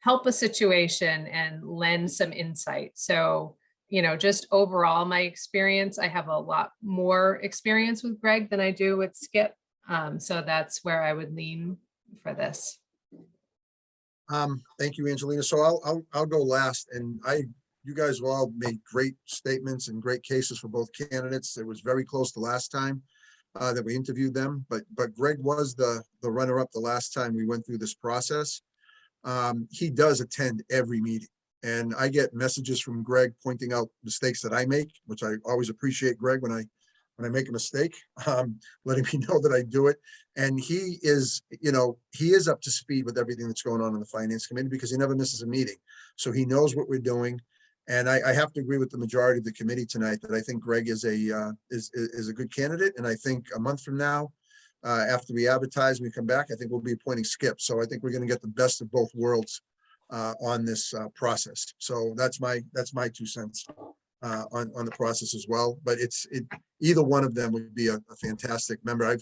help a situation and lend some insight. So, just overall, my experience, I have a lot more experience with Greg than I do with Skip. So that's where I would lean for this. Thank you, Angelina. So I'll go last, and you guys have all made great statements and great cases for both candidates. It was very close the last time that we interviewed them, but Greg was the runner-up the last time we went through this process. He does attend every meeting, and I get messages from Greg pointing out mistakes that I make, which I always appreciate, Greg, when I make a mistake, letting me know that I do it. And he is up to speed with everything that's going on in the finance committee, because he never misses a meeting. So he knows what we're doing. And I have to agree with the majority of the committee tonight that I think Greg is a good candidate. And I think a month from now, after we advertise, we come back, I think we'll be appointing Skip. So I think we're going to get the best of both worlds on this process. So that's my 2 cents on the process as well. But either one of them would be a fantastic member.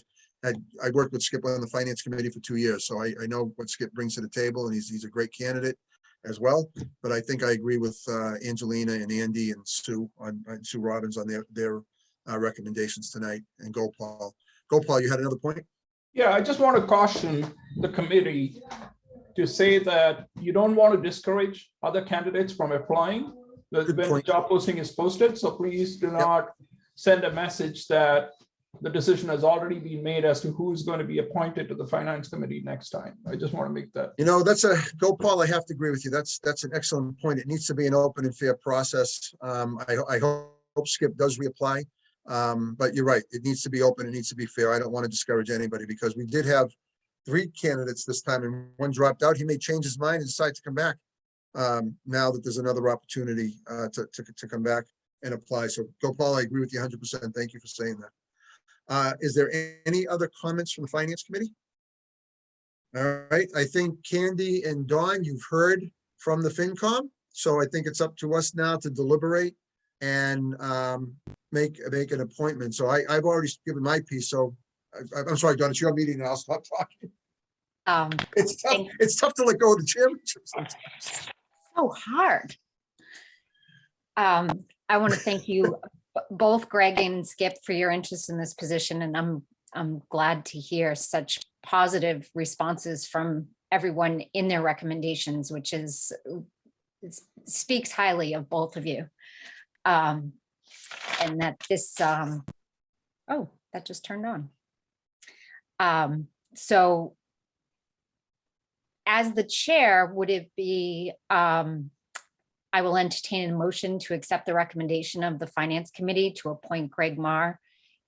I worked with Skip on the finance committee for 2 years, so I know what Skip brings to the table, and he's a great candidate as well. But I think I agree with Angelina and Andy and Sue Robbins on their recommendations tonight, and Gopal. Gopal, you had another point? Yeah, I just want to caution the committee to say that you don't want to discourage other candidates from applying when the job posting is posted. So please do not send a message that the decision has already been made as to who's going to be appointed to the finance committee next time. I just want to make that. That's Gopal, I have to agree with you. That's an excellent point. It needs to be an open and fair process. I hope Skip does reapply. But you're right. It needs to be open. It needs to be fair. I don't want to discourage anybody, because we did have 3 candidates this time and one dropped out. He may change his mind and decide to come back now that there's another opportunity to come back and apply. So Gopal, I agree with you 100%. Thank you for saying that. Is there any other comments from the finance committee? All right. I think Candy and Dawn, you've heard from the FinCom. So I think it's up to us now to deliberate and make an appointment. So I've already given my piece, so I'm sorry, Don, it's your meeting now. I'll stop talking. It's tough. Thank- It's tough to let go of the chairmanship sometimes. So hard. I want to thank you both, Greg and Skip, for your interest in this position, and I'm glad to hear such positive responses from everyone in their recommendations, which speaks highly of both of you. And that this, oh, that just turned on. So as the chair, would it be, I will entertain a motion to accept the recommendation of the Finance Committee to appoint Greg Marr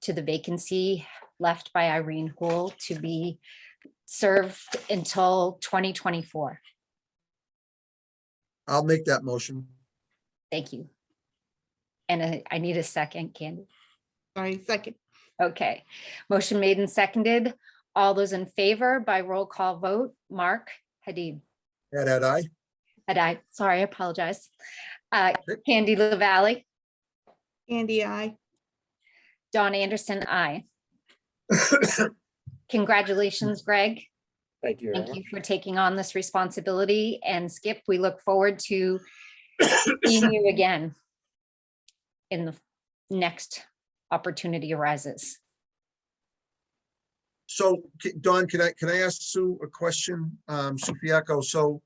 to the vacancy left by Irene Houle to be served until 2024. I'll make that motion. Thank you. And I need a second, Candy. Sorry, second. Okay, motion made and seconded. All those in favor by roll call vote, Mark Hadid. Had I? Hadid, sorry, I apologize. Candy LaValle, Andy, I. Dawn Anderson, aye. Congratulations, Greg. Thank you. very Thank much. you for taking on this responsibility. And Skip, we look forward to seeing you again in the next opportunity arises. So, Don, can I ask Sue a question? Sue Fiacco, so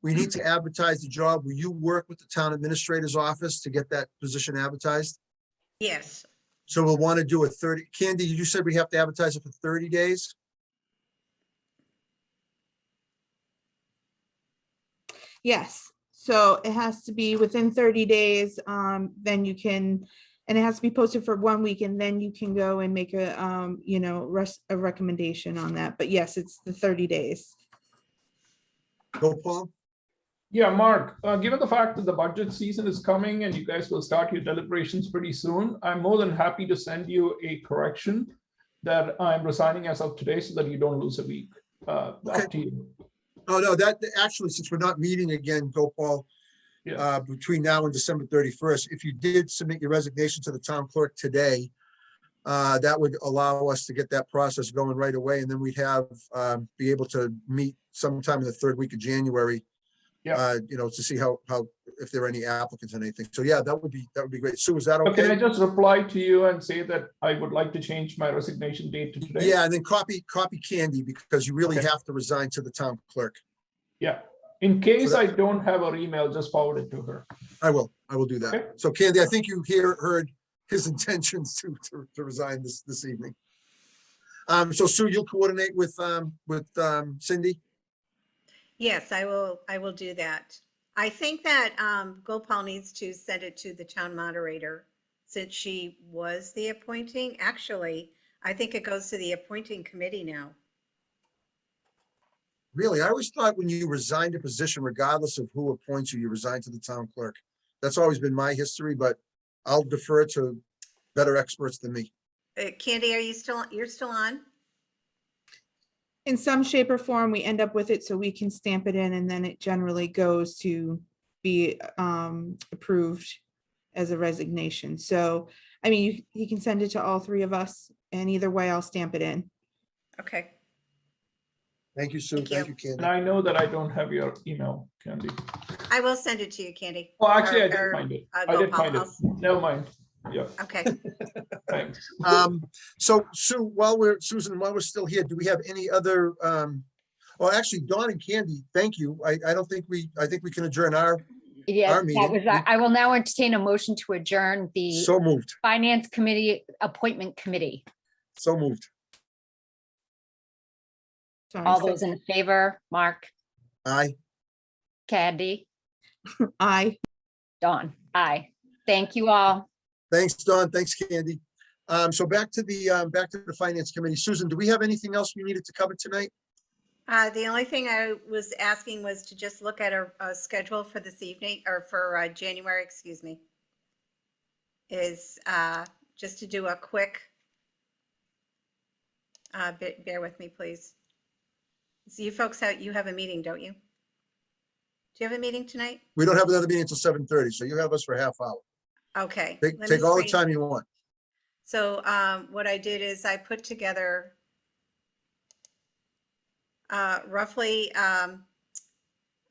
we need to advertise the job. Will you work with the town administrator's office to get that position advertised? Yes, So we'll want to do a 30, Candy, you said we have to advertise it for 30 days? Yes, so it has to be within 30 days, then you can, and it has to be posted for 1 week, and then you can go and make a, a recommendation on that. But yes, it's the 30 days. Go, Paul? Yeah, Mark, given the fact that the budget season is coming and you guys will start your deliberations pretty soon, I'm more than happy to send you a correction that I'm resigning as of today so that you don't lose a week. Up to you. Oh, no, that, actually, since we're not meeting again, Gopal, Yeah. between now and December 31st, if you did submit your resignation to the town clerk today, that would allow us to get that process going right away, and then we'd have, be able to meet sometime in the third week of January. Yeah. To see how, if there are any applicants and anything. So yeah, that would be great. Sue, is that So can I okay? just reply to you and say that I would like to change my resignation date to today? Yeah, and then copy Candy, because you really Okay. have to resign to the town clerk. Yeah. In case So I don't have her email, just forward it to her. I will do that. Okay. So Candy, I think you heard his intentions to resign this evening. So Sue, you'll coordinate with Cindy? yes, I will do that. I think that Gopal needs to send it to the town moderator since she was the appointing. Actually, I think it goes to the appointing committee now. Really? I always thought when you resigned a position, regardless of who appoints you, you resign to the town clerk. That's always been my history, but I'll defer to better experts than me. Candy, you're still on? In some shape or form, we end up with it so we can stamp it in, and then it generally goes to be approved as a resignation. So, I mean, he can send it to all three of us, and either way, I'll stamp it in. Okay, Thank you, Sue. Thank you. Thank you, Candy. And I know that I don't have your email, Candy. I will send it to you, Candy. Well, actually, I did Or- find it. or, I did Gopal, find it. I'll- Never mind. Yeah, Okay, thanks. So Sue, Susan, while we're still here, do we have any other, well, actually, Dawn and Candy, thank you. I think we can adjourn our Yeah, Our that meeting. was, I will now entertain a motion to adjourn the so moved, Finance Committee Appointment Committee. so moved. Sorry, All so- those in favor, Mark, Aye. Candy, Aye. Dawn, aye. Thank you all. Thanks, Dawn. Thanks, Candy. So back to the Finance Committee. Susan, do we have anything else we needed to cover tonight? the only thing I was asking was to just look at a schedule for this evening, or for January, excuse me. Is just to do a quick, bear with me, please. So you folks, you have a meeting, don't you? Do you have a meeting tonight? We don't have another meeting until 7:30, so you have us for a half hour. Okay. Take, let me take all the screen- time you want. So what I did is I put together roughly,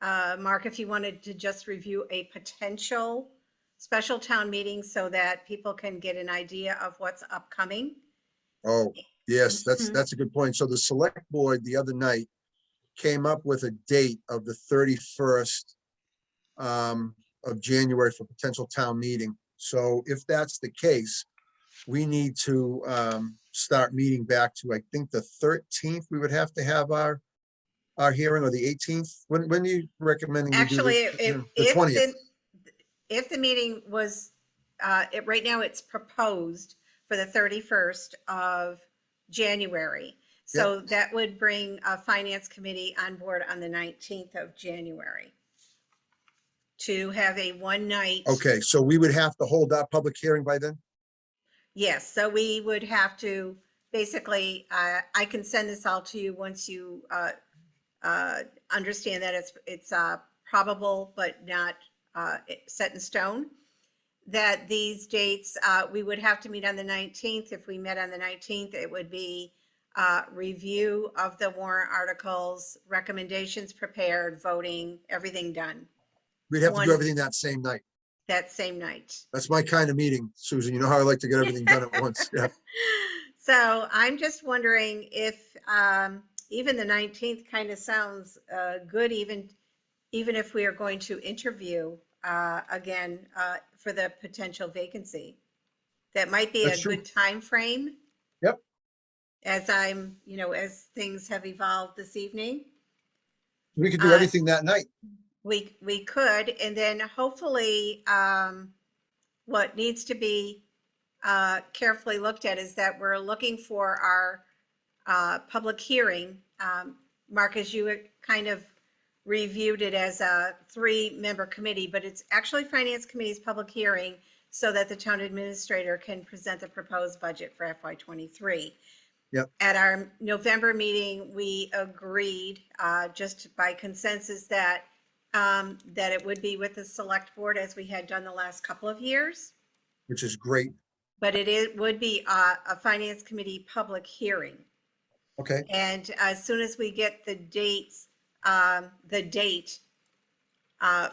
Mark, if you wanted to just review a potential special town meeting so that people can get an idea of what's upcoming. Oh, yes, Mhm. that's a good point. So the select board the other night came up with a date of the 31st of January for potential town meeting. So if that's the case, we need to start meeting back to, I think, the 13th. We would have to have our hearing, or the 18th. When are you recommending? we do Actually, the 20th? if the meeting was, right now it's proposed for the 31st of January. So that would bring a finance committee on board on the 19th of January to have a one night. Okay, so we would have to hold our public hearing by then? Yes, so we would have to, basically, I can send this all to you once you understand that it's probable but not set in stone, that these dates, we would have to meet on the 19th. If we met on the 19th, it would be review of the warrant articles, recommendations prepared, voting, everything done We'd have to One- do everything that same night. that same night. That's my kind of meeting, Susan. You know how I like to get everything done at once. Yeah. So I'm just wondering if even the 19th kind of sounds good, even if we are going to interview again for the potential vacancy. That might be That's a true. good time frame. Yep. As as things have evolved this evening. We could do everything that night. We could, and then hopefully, what needs to be carefully looked at is that we're looking for our public hearing. Mark, as you kind of reviewed it as a 3-member committee, but it's actually Finance Committee's public hearing so that the town administrator can present the proposed budget for FY23. Yep. At our November meeting, we agreed just by consensus that it would be with the select board as we had done the last couple of years. Which is great. But it would be a finance committee public hearing. Okay, And as soon as we get the dates, the date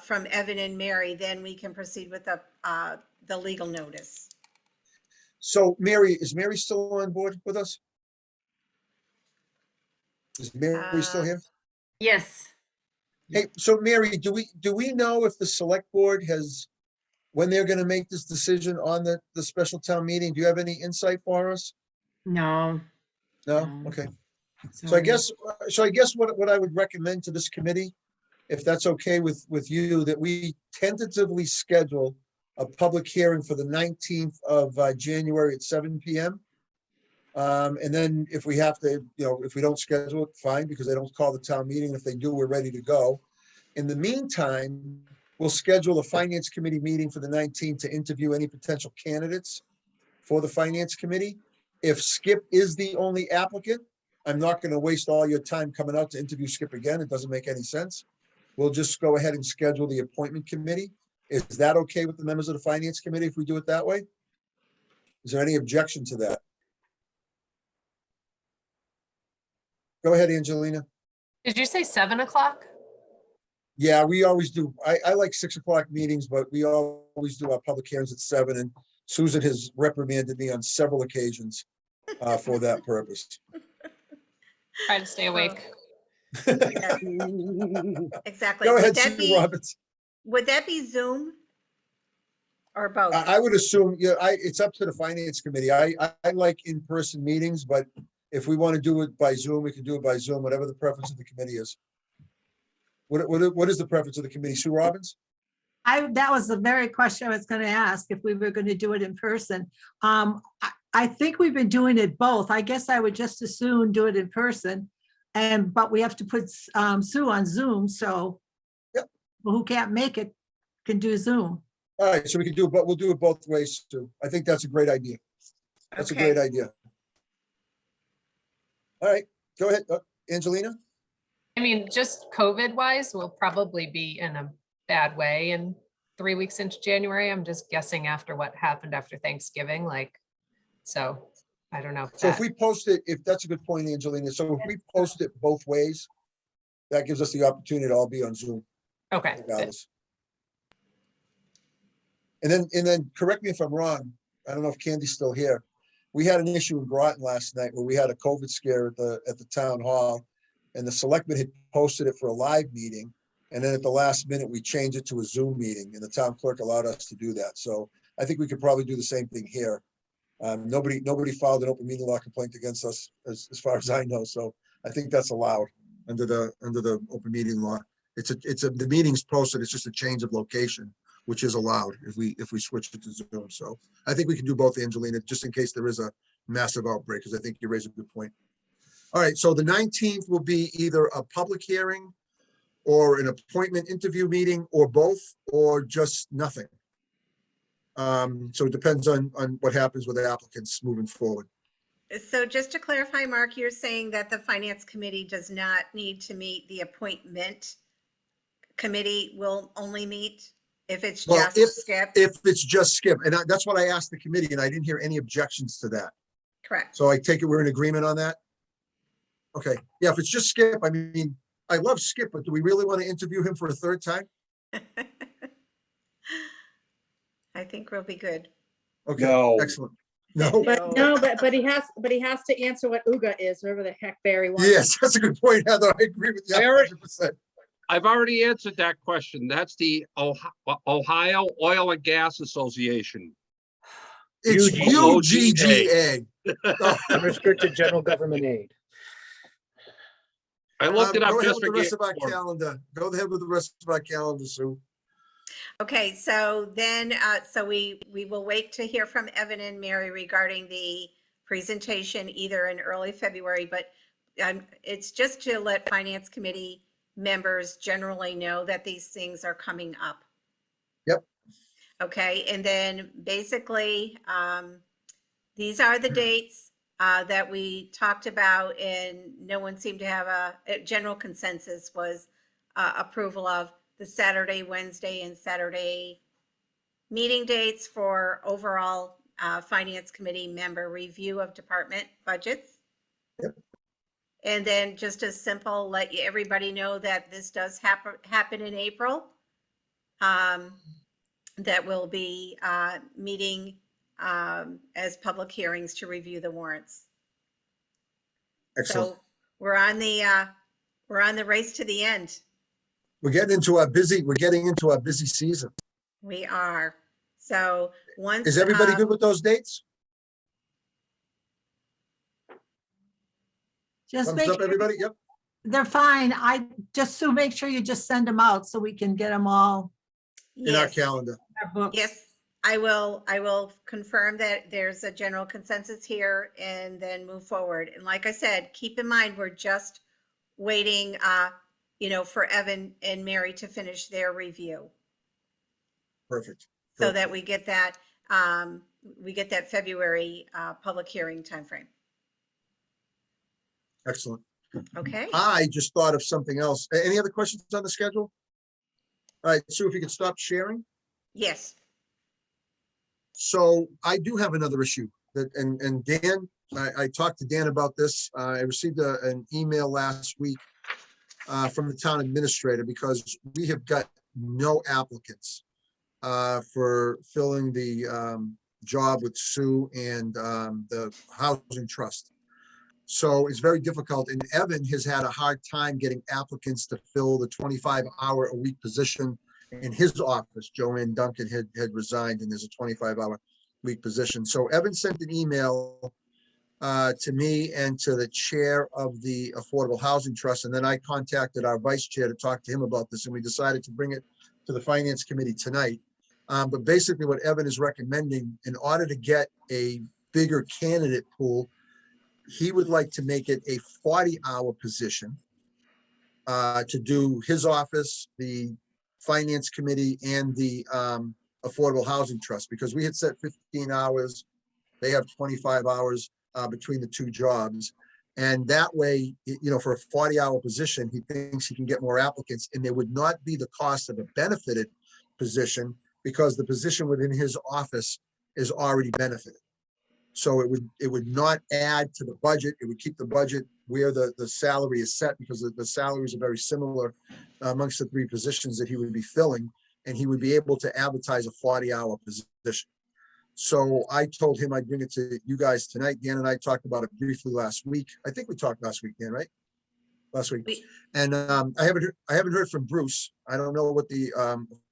from Evan and Mary, then we can proceed with the legal notice. so Mary, is Mary still on board with us? Is Mary still here? Yes. Hey, so Mary, do we know if the select board has, when they're gonna make this decision on the special town meeting? Do you have any insight for us? No. No? No. Okay. So I sorry. guess what I would recommend to this committee, if that's okay with you, that we tentatively schedule a public hearing for the 19th of January at 7 PM. And then if we have to, if we don't schedule it, fine, because they don't call the town meeting. If they do, we're ready to go. In the meantime, we'll schedule a finance committee meeting for the 19th to interview any potential candidates for the finance committee. If Skip is the only applicant, I'm not going to waste all your time coming out to interview Skip again. It doesn't make any sense. We'll just go ahead and schedule the appointment committee. Is that okay with the members of the finance committee if we do it that way? Is there any objection to that? Go ahead, Angelina. Did you say 7 o'clock? Yeah, we always do. I like 6 o'clock meetings, but we always do our public hearings at 7, and Susan has reprimanded me on several occasions for that purpose. Try to stay awake. Yes, exactly. Go ahead, Would that Susan be, Robbins. would that be Zoom? Or both? I would assume, it's up to the finance committee. I like in-person meetings, but if we want to do it by Zoom, we can do it by Zoom, whatever the preference of the committee is. What is the preference of the committee? Sue Robbins? That was the very question I was going to ask, if we were going to do it in person. I think we've been doing it both. I guess I would just as soon do it in person. But we have to put Sue on Zoom, so Yep. people who can't make it can do Zoom. All right, so we can do it, but we'll do it both ways too. I think that's a great idea. That's a Okay. great idea. All right, go ahead, Angelina. I mean, just COVID wise, we'll probably be in a bad way in 3 weeks into January. I'm just guessing after what happened after Thanksgiving, like, so I don't know. So if we post it, if that's a good point, Angelina, so if we post it both ways, that gives us the opportunity to all be on Zoom. Okay, good. regardless. And then correct me if I'm wrong, I don't know if Candy's still here. We had an issue in Groton last night where we had a COVID scare at the town hall. And the selectmen had posted it for a live meeting. And then at the last minute, we changed it to a Zoom meeting and the town clerk allowed us to do that. So I think we could probably do the same thing here. Nobody filed an open meeting law complaint against us as far as I know. So I think that's allowed under the open meeting law. The meeting's posted, it's just a change of location, which is allowed if we switch it to Zoom. So I think we can do both, Angelina, just in case there is a massive outbreak, because I think you raise a good point. All right, so the 19th will be either a public hearing or an appointment interview meeting or both, or just nothing. So it depends on what happens with the applicants moving forward. So just to clarify, Mark, you're saying that the finance committee does not need to meet, the appointment committee will only meet if it's Well, just Skip? If it's just Skip, and that's what I asked the committee, and I didn't hear any objections to that. Correct. So I take it we're in agreement on that? Okay, yeah, if it's just Skip, I mean, I love Skip, but do we really want to interview him for a third time? I think we'll be good. Okay, No. excellent. No, But no, but he has to answer what UGA is, whoever the heck Barry wants. yes, that's a good point, Heather. I agree with you I already- 100%. I've already answered that question. That's the Ohio Oil and Gas Association. It's UGGA. UGGA. Unrestricted general government aid. I looked it up Go ahead just with for the rest of our getting- calendar. Go ahead with the rest of our calendar, Sue. Okay, so then, so we will wait to hear from Evan and Mary regarding the presentation either in early February, but it's just to let finance committee members generally know that these things are coming up. Yep. Okay, and then basically, these are the dates that we talked about, and no one seemed to have a general consensus was approval of the Saturday, Wednesday, and Saturday meeting dates for overall finance committee member review of department budgets. Yep. And then just as simple, let everybody know that this does happen in April. That will be meeting as public hearings to review the warrants. Excellent. So we're on the race to the end. We're getting into our busy season. We are. So once. Is everybody good with those dates? Just Thumbs make up, sure everybody? Yep. they're fine. So make sure you just send them out so we can get them all In our Yes. calendar. in our books. Yes, I will confirm that there's a general consensus here and then move forward. And like I said, keep in mind, we're just waiting, for Evan and Mary to finish their review Perfect. so Perfect. that we get that February public hearing timeframe. Excellent. Okay? I just thought of something else. Any other questions on the schedule? All right, Sue, if you could stop sharing. Yes. So I do have another issue and Dan, I talked to Dan about this. I received an email last week from the town administrator because we have got no applicants for filling the job with Sue and the Housing Trust. So it's very difficult, and Evan has had a hard time getting applicants to fill the 25-hour-a-week position in his office. Joanne Duncan had resigned, and there's a 25-hour-week position. So Evan sent an email to me and to the chair of the Affordable Housing Trust, and then I contacted our vice chair to talk to him about this, and we decided to bring it to the Finance Committee tonight. But basically what Evan is recommending, in order to get a bigger candidate pool, he would like to make it a 40-hour position to do his office, the Finance Committee, and the Affordable Housing Trust, because we had set 15 hours. They have 25 hours between the two jobs. And that way, for a 40-hour position, he thinks he can get more applicants, and there would not be the cost of a benefited position because the position within his office is already benefited. So it would not add to the budget. It would keep the budget where the salary is set, because the salaries are very similar amongst the three positions that he would be filling, and he would be able to advertise a 40-hour position. So I told him I'd bring it to you guys tonight. Dan and I talked about it briefly last week. I think we talked last week, Dan, right? Last week. And I haven't heard from Bruce. I don't know what the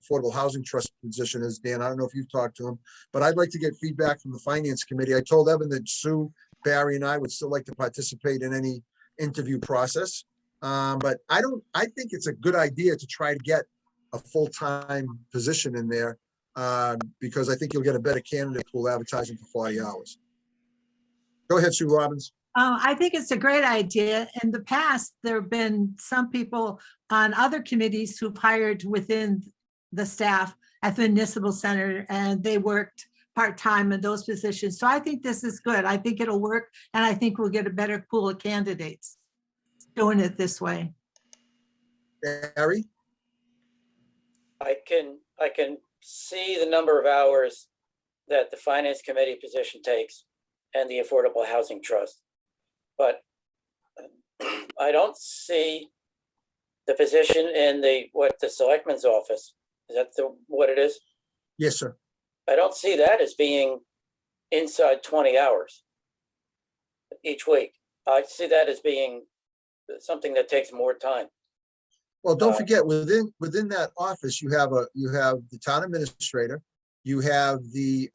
Affordable Housing Trust position is, Dan. I don't know if you've talked to him, but I'd like to get feedback from the Finance Committee. I told Evan that Sue, Barry, and I would still like to participate in any interview process. But I think it's a good idea to try to get a full-time position in there, because I think you'll get a better candidate pool advertising for 40 hours. Go ahead, Sue Robbins. I think it's a great idea. In the past, there have been some people on other committees who've hired within the staff at the municipal center, and they worked part-time in those positions. So I think this is good. I think it'll work, and I think we'll get a better pool of candidates doing it this way. Barry? I can see the number of hours that the Finance Committee position takes and the Affordable Housing Trust. But I don't see the position in the Selectman's office. Is that what it is? Yes, sir. I don't see that as being inside 20 hours each week. I see that as being something that takes more time. Well, don't forget, within that office, you have the town administrator, you have the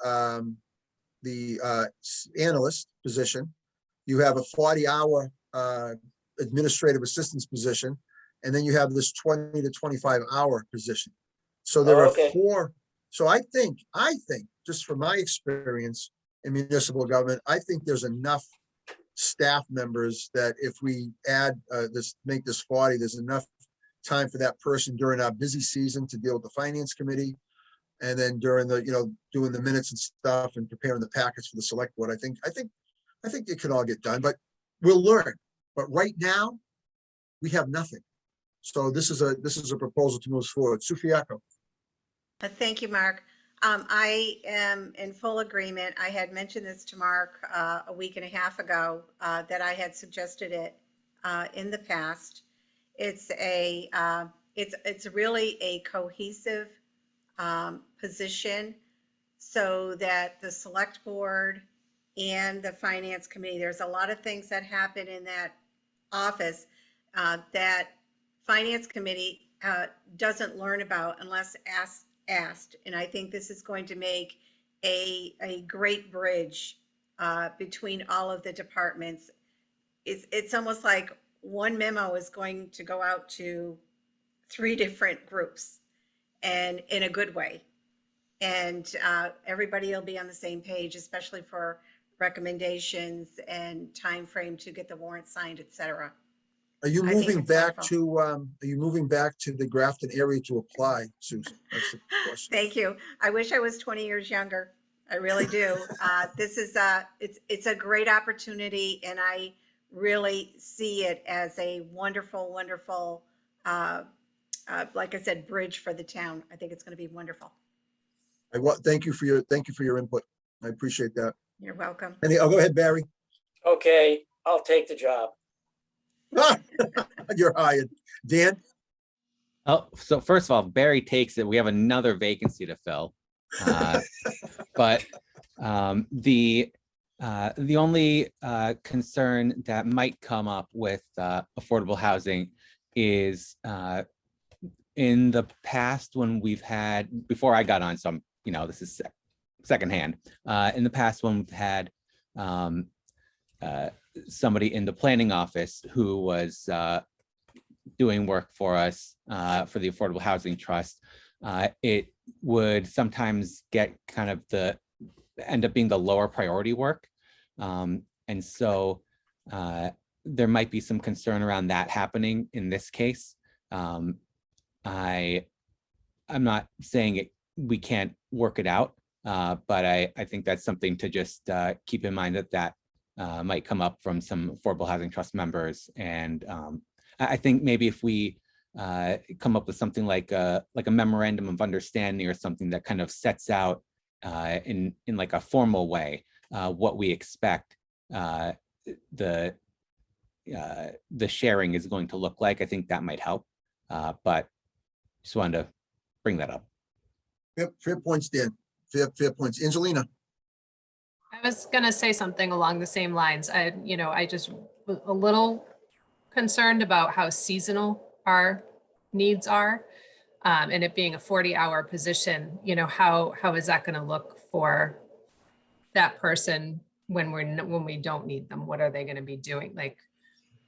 analyst position, you have a 40-hour administrative assistance position, and then you have this 20 to 25-hour position. So there are four. So I think, just from my experience in municipal government, I think there's enough staff members that if we add make this 40, there's enough time for that person during our busy season to deal with the Finance Committee, and then during the, doing the minutes and stuff and preparing the packets for the select board. I think it could all get done, but we'll learn. But right now, we have nothing. So this is a proposal to move forward. Sue Fiacco. Thank you, Mark. I am in full agreement. I had mentioned this to Mark a week and a half ago, that I had suggested it in the past. It's really a cohesive position, so that the select board and the Finance Committee, there's a lot of things that happen in that office that Finance Committee doesn't learn about unless asked. And I think this is going to make a great bridge between all of the departments. It's almost like one memo is going to go out to 3 different groups, and in a good way. And everybody will be on the same page, especially for recommendations and time frame to get the warrant signed, et cetera. Are you I think moving it's back wonderful. to the Grafton area to apply, Susan? That's the question. Thank you. I wish I was 20 years younger. I really do. This is it's a great opportunity, and I really see it as a wonderful, wonderful, like I said, bridge for the town. I think it's going to be wonderful. Thank you for your input. I appreciate that. You're welcome. I'll go ahead, Barry. Okay, I'll take the job. You're hired. Dan? Oh, so first of all, Barry takes it. We have another vacancy to fill. But the only concern that might come up with affordable housing is in the past when we've had, before I got on, so this is secondhand. In the past when we've had somebody in the planning office who was doing work for us for the Affordable Housing Trust, it would sometimes get kind of end up being the lower priority work. And so there might be some concern around that happening in this case. I'm not saying we can't work it out, but I think that's something to just keep in mind that might come up from some Affordable Housing Trust members. And I think maybe if we come up with something like a memorandum of understanding or something that kind of sets out in like a formal way what we expect the sharing is going to look like. I think that might help, but just wanted to bring that up. Yep, fair points, Dan. Fair points. Angelina? I was gonna say something along the same lines. I just was a little concerned about how seasonal our needs are. And it being a 40-hour position, how is that gonna look for that person when we don't need them? What are they gonna be doing? Like,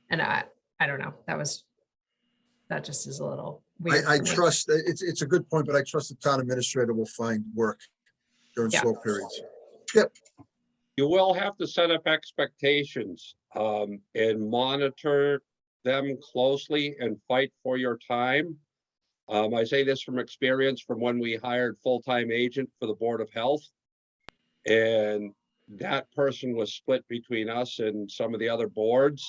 and I don't know. That just is a little weird. I for me. trust, it's a good point, but I trust the town administrator will find work during Yeah. slow periods. Yep, You will have to set up expectations and monitor them closely and fight for your time. I say this from experience from when we hired full-time agent for the Board of Health. And that person was split between us and some of the other boards.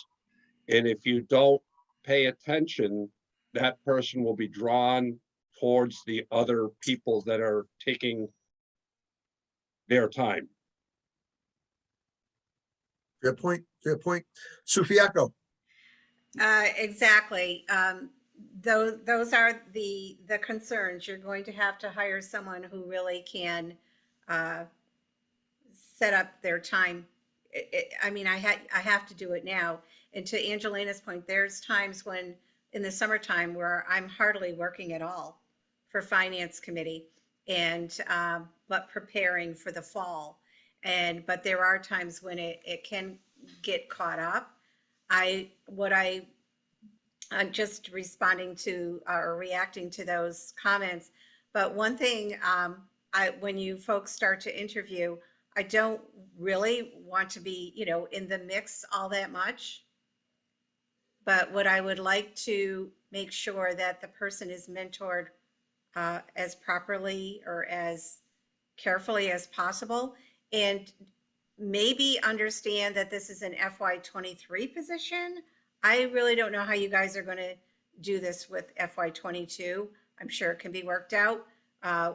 And if you don't pay attention, that person will be drawn towards the other people that are taking their time. fair point, fair point. Sufiaco? Exactly. Those are the concerns. You're going to have to hire someone who really can set up their time. I mean, I have to do it now. And to Angelina's point, there's times when in the summertime where I'm hardly working at all for finance committee and but preparing for the fall. But there are times when it can get caught up. I'm just responding to or reacting to those comments. But one thing, when you folks start to interview, I don't really want to be, in the mix all that much. But what I would like to make sure that the person is mentored as properly or as carefully as possible, and maybe understand that this is an FY23 position. I really don't know how you guys are going to do this with FY22. I'm sure it can be worked out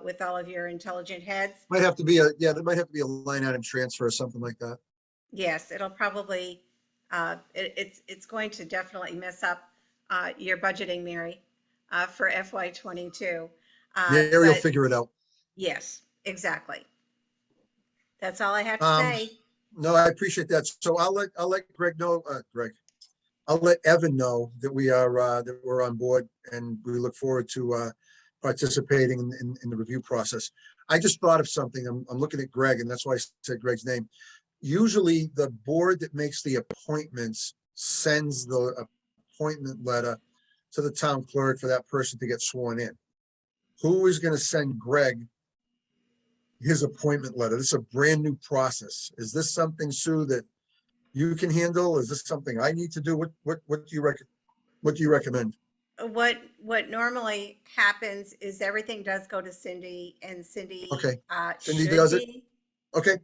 with all of your intelligent heads. Might have to be there might have to be a line item transfer or something like that. Yes, it'll probably, it's going to definitely mess up your budgeting, Mary, for FY22. Mary will but figure it out. Yes, exactly. That's all I have to say. No, I appreciate that. So I'll let Greg know, I'll let Evan know that that we're on board and we look forward to participating in the review process. I just thought of something. I'm looking at Greg, and that's why I said Greg's name. Usually the board that makes the appointments sends the appointment letter to the town clerk for that person to get sworn in. Who is going to send Greg his appointment letter? This is a brand new process. Is this something, Sue, that you can handle? Is this something I need to do? What do you recommend? What normally happens is everything does go to Cindy, and Cindy. Okay, Cindy should does it? be- Okay,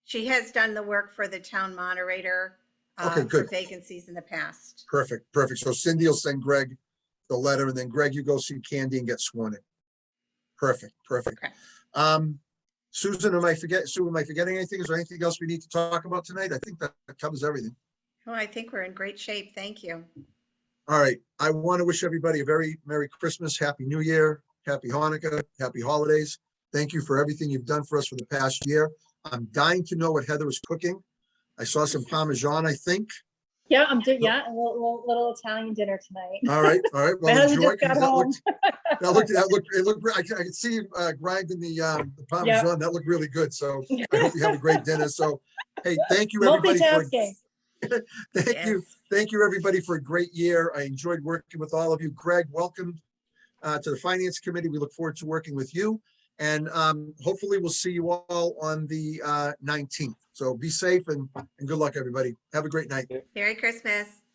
She has done the work for the town moderator Okay, for good. vacancies in the past. perfect. So Cindy will send Greg the letter, and then Greg, you go see Candy and get sworn in. Perfect. Okay. Susan, am I forgetting anything? Is there anything else we need to talk about tonight? I think that covers everything. Well, I think we're in great shape. Thank you. All right, I want to wish everybody a very Merry Christmas, Happy New Year, Happy Hanukkah, Happy Holidays. Thank you for everything you've done for us for the past year. I'm dying to know what Heather is cooking. I saw some Parmesan, I think. Yeah, I'm doing, yeah, a little Italian dinner tonight. All right. My Well, husband enjoy. just got 'Cause home. It looked, I could see grinding the Parmesan. That looked really good. So I hope you have a great dinner. So, hey, thank you, everybody. Multitasking. Thank you, everybody, for a great year. I enjoyed working with all of you. Greg, welcome to the Finance Committee. We look forward to working with you. And hopefully we'll see you all on the 19th. So be safe and good luck, everybody. Have a great night. Merry Christmas.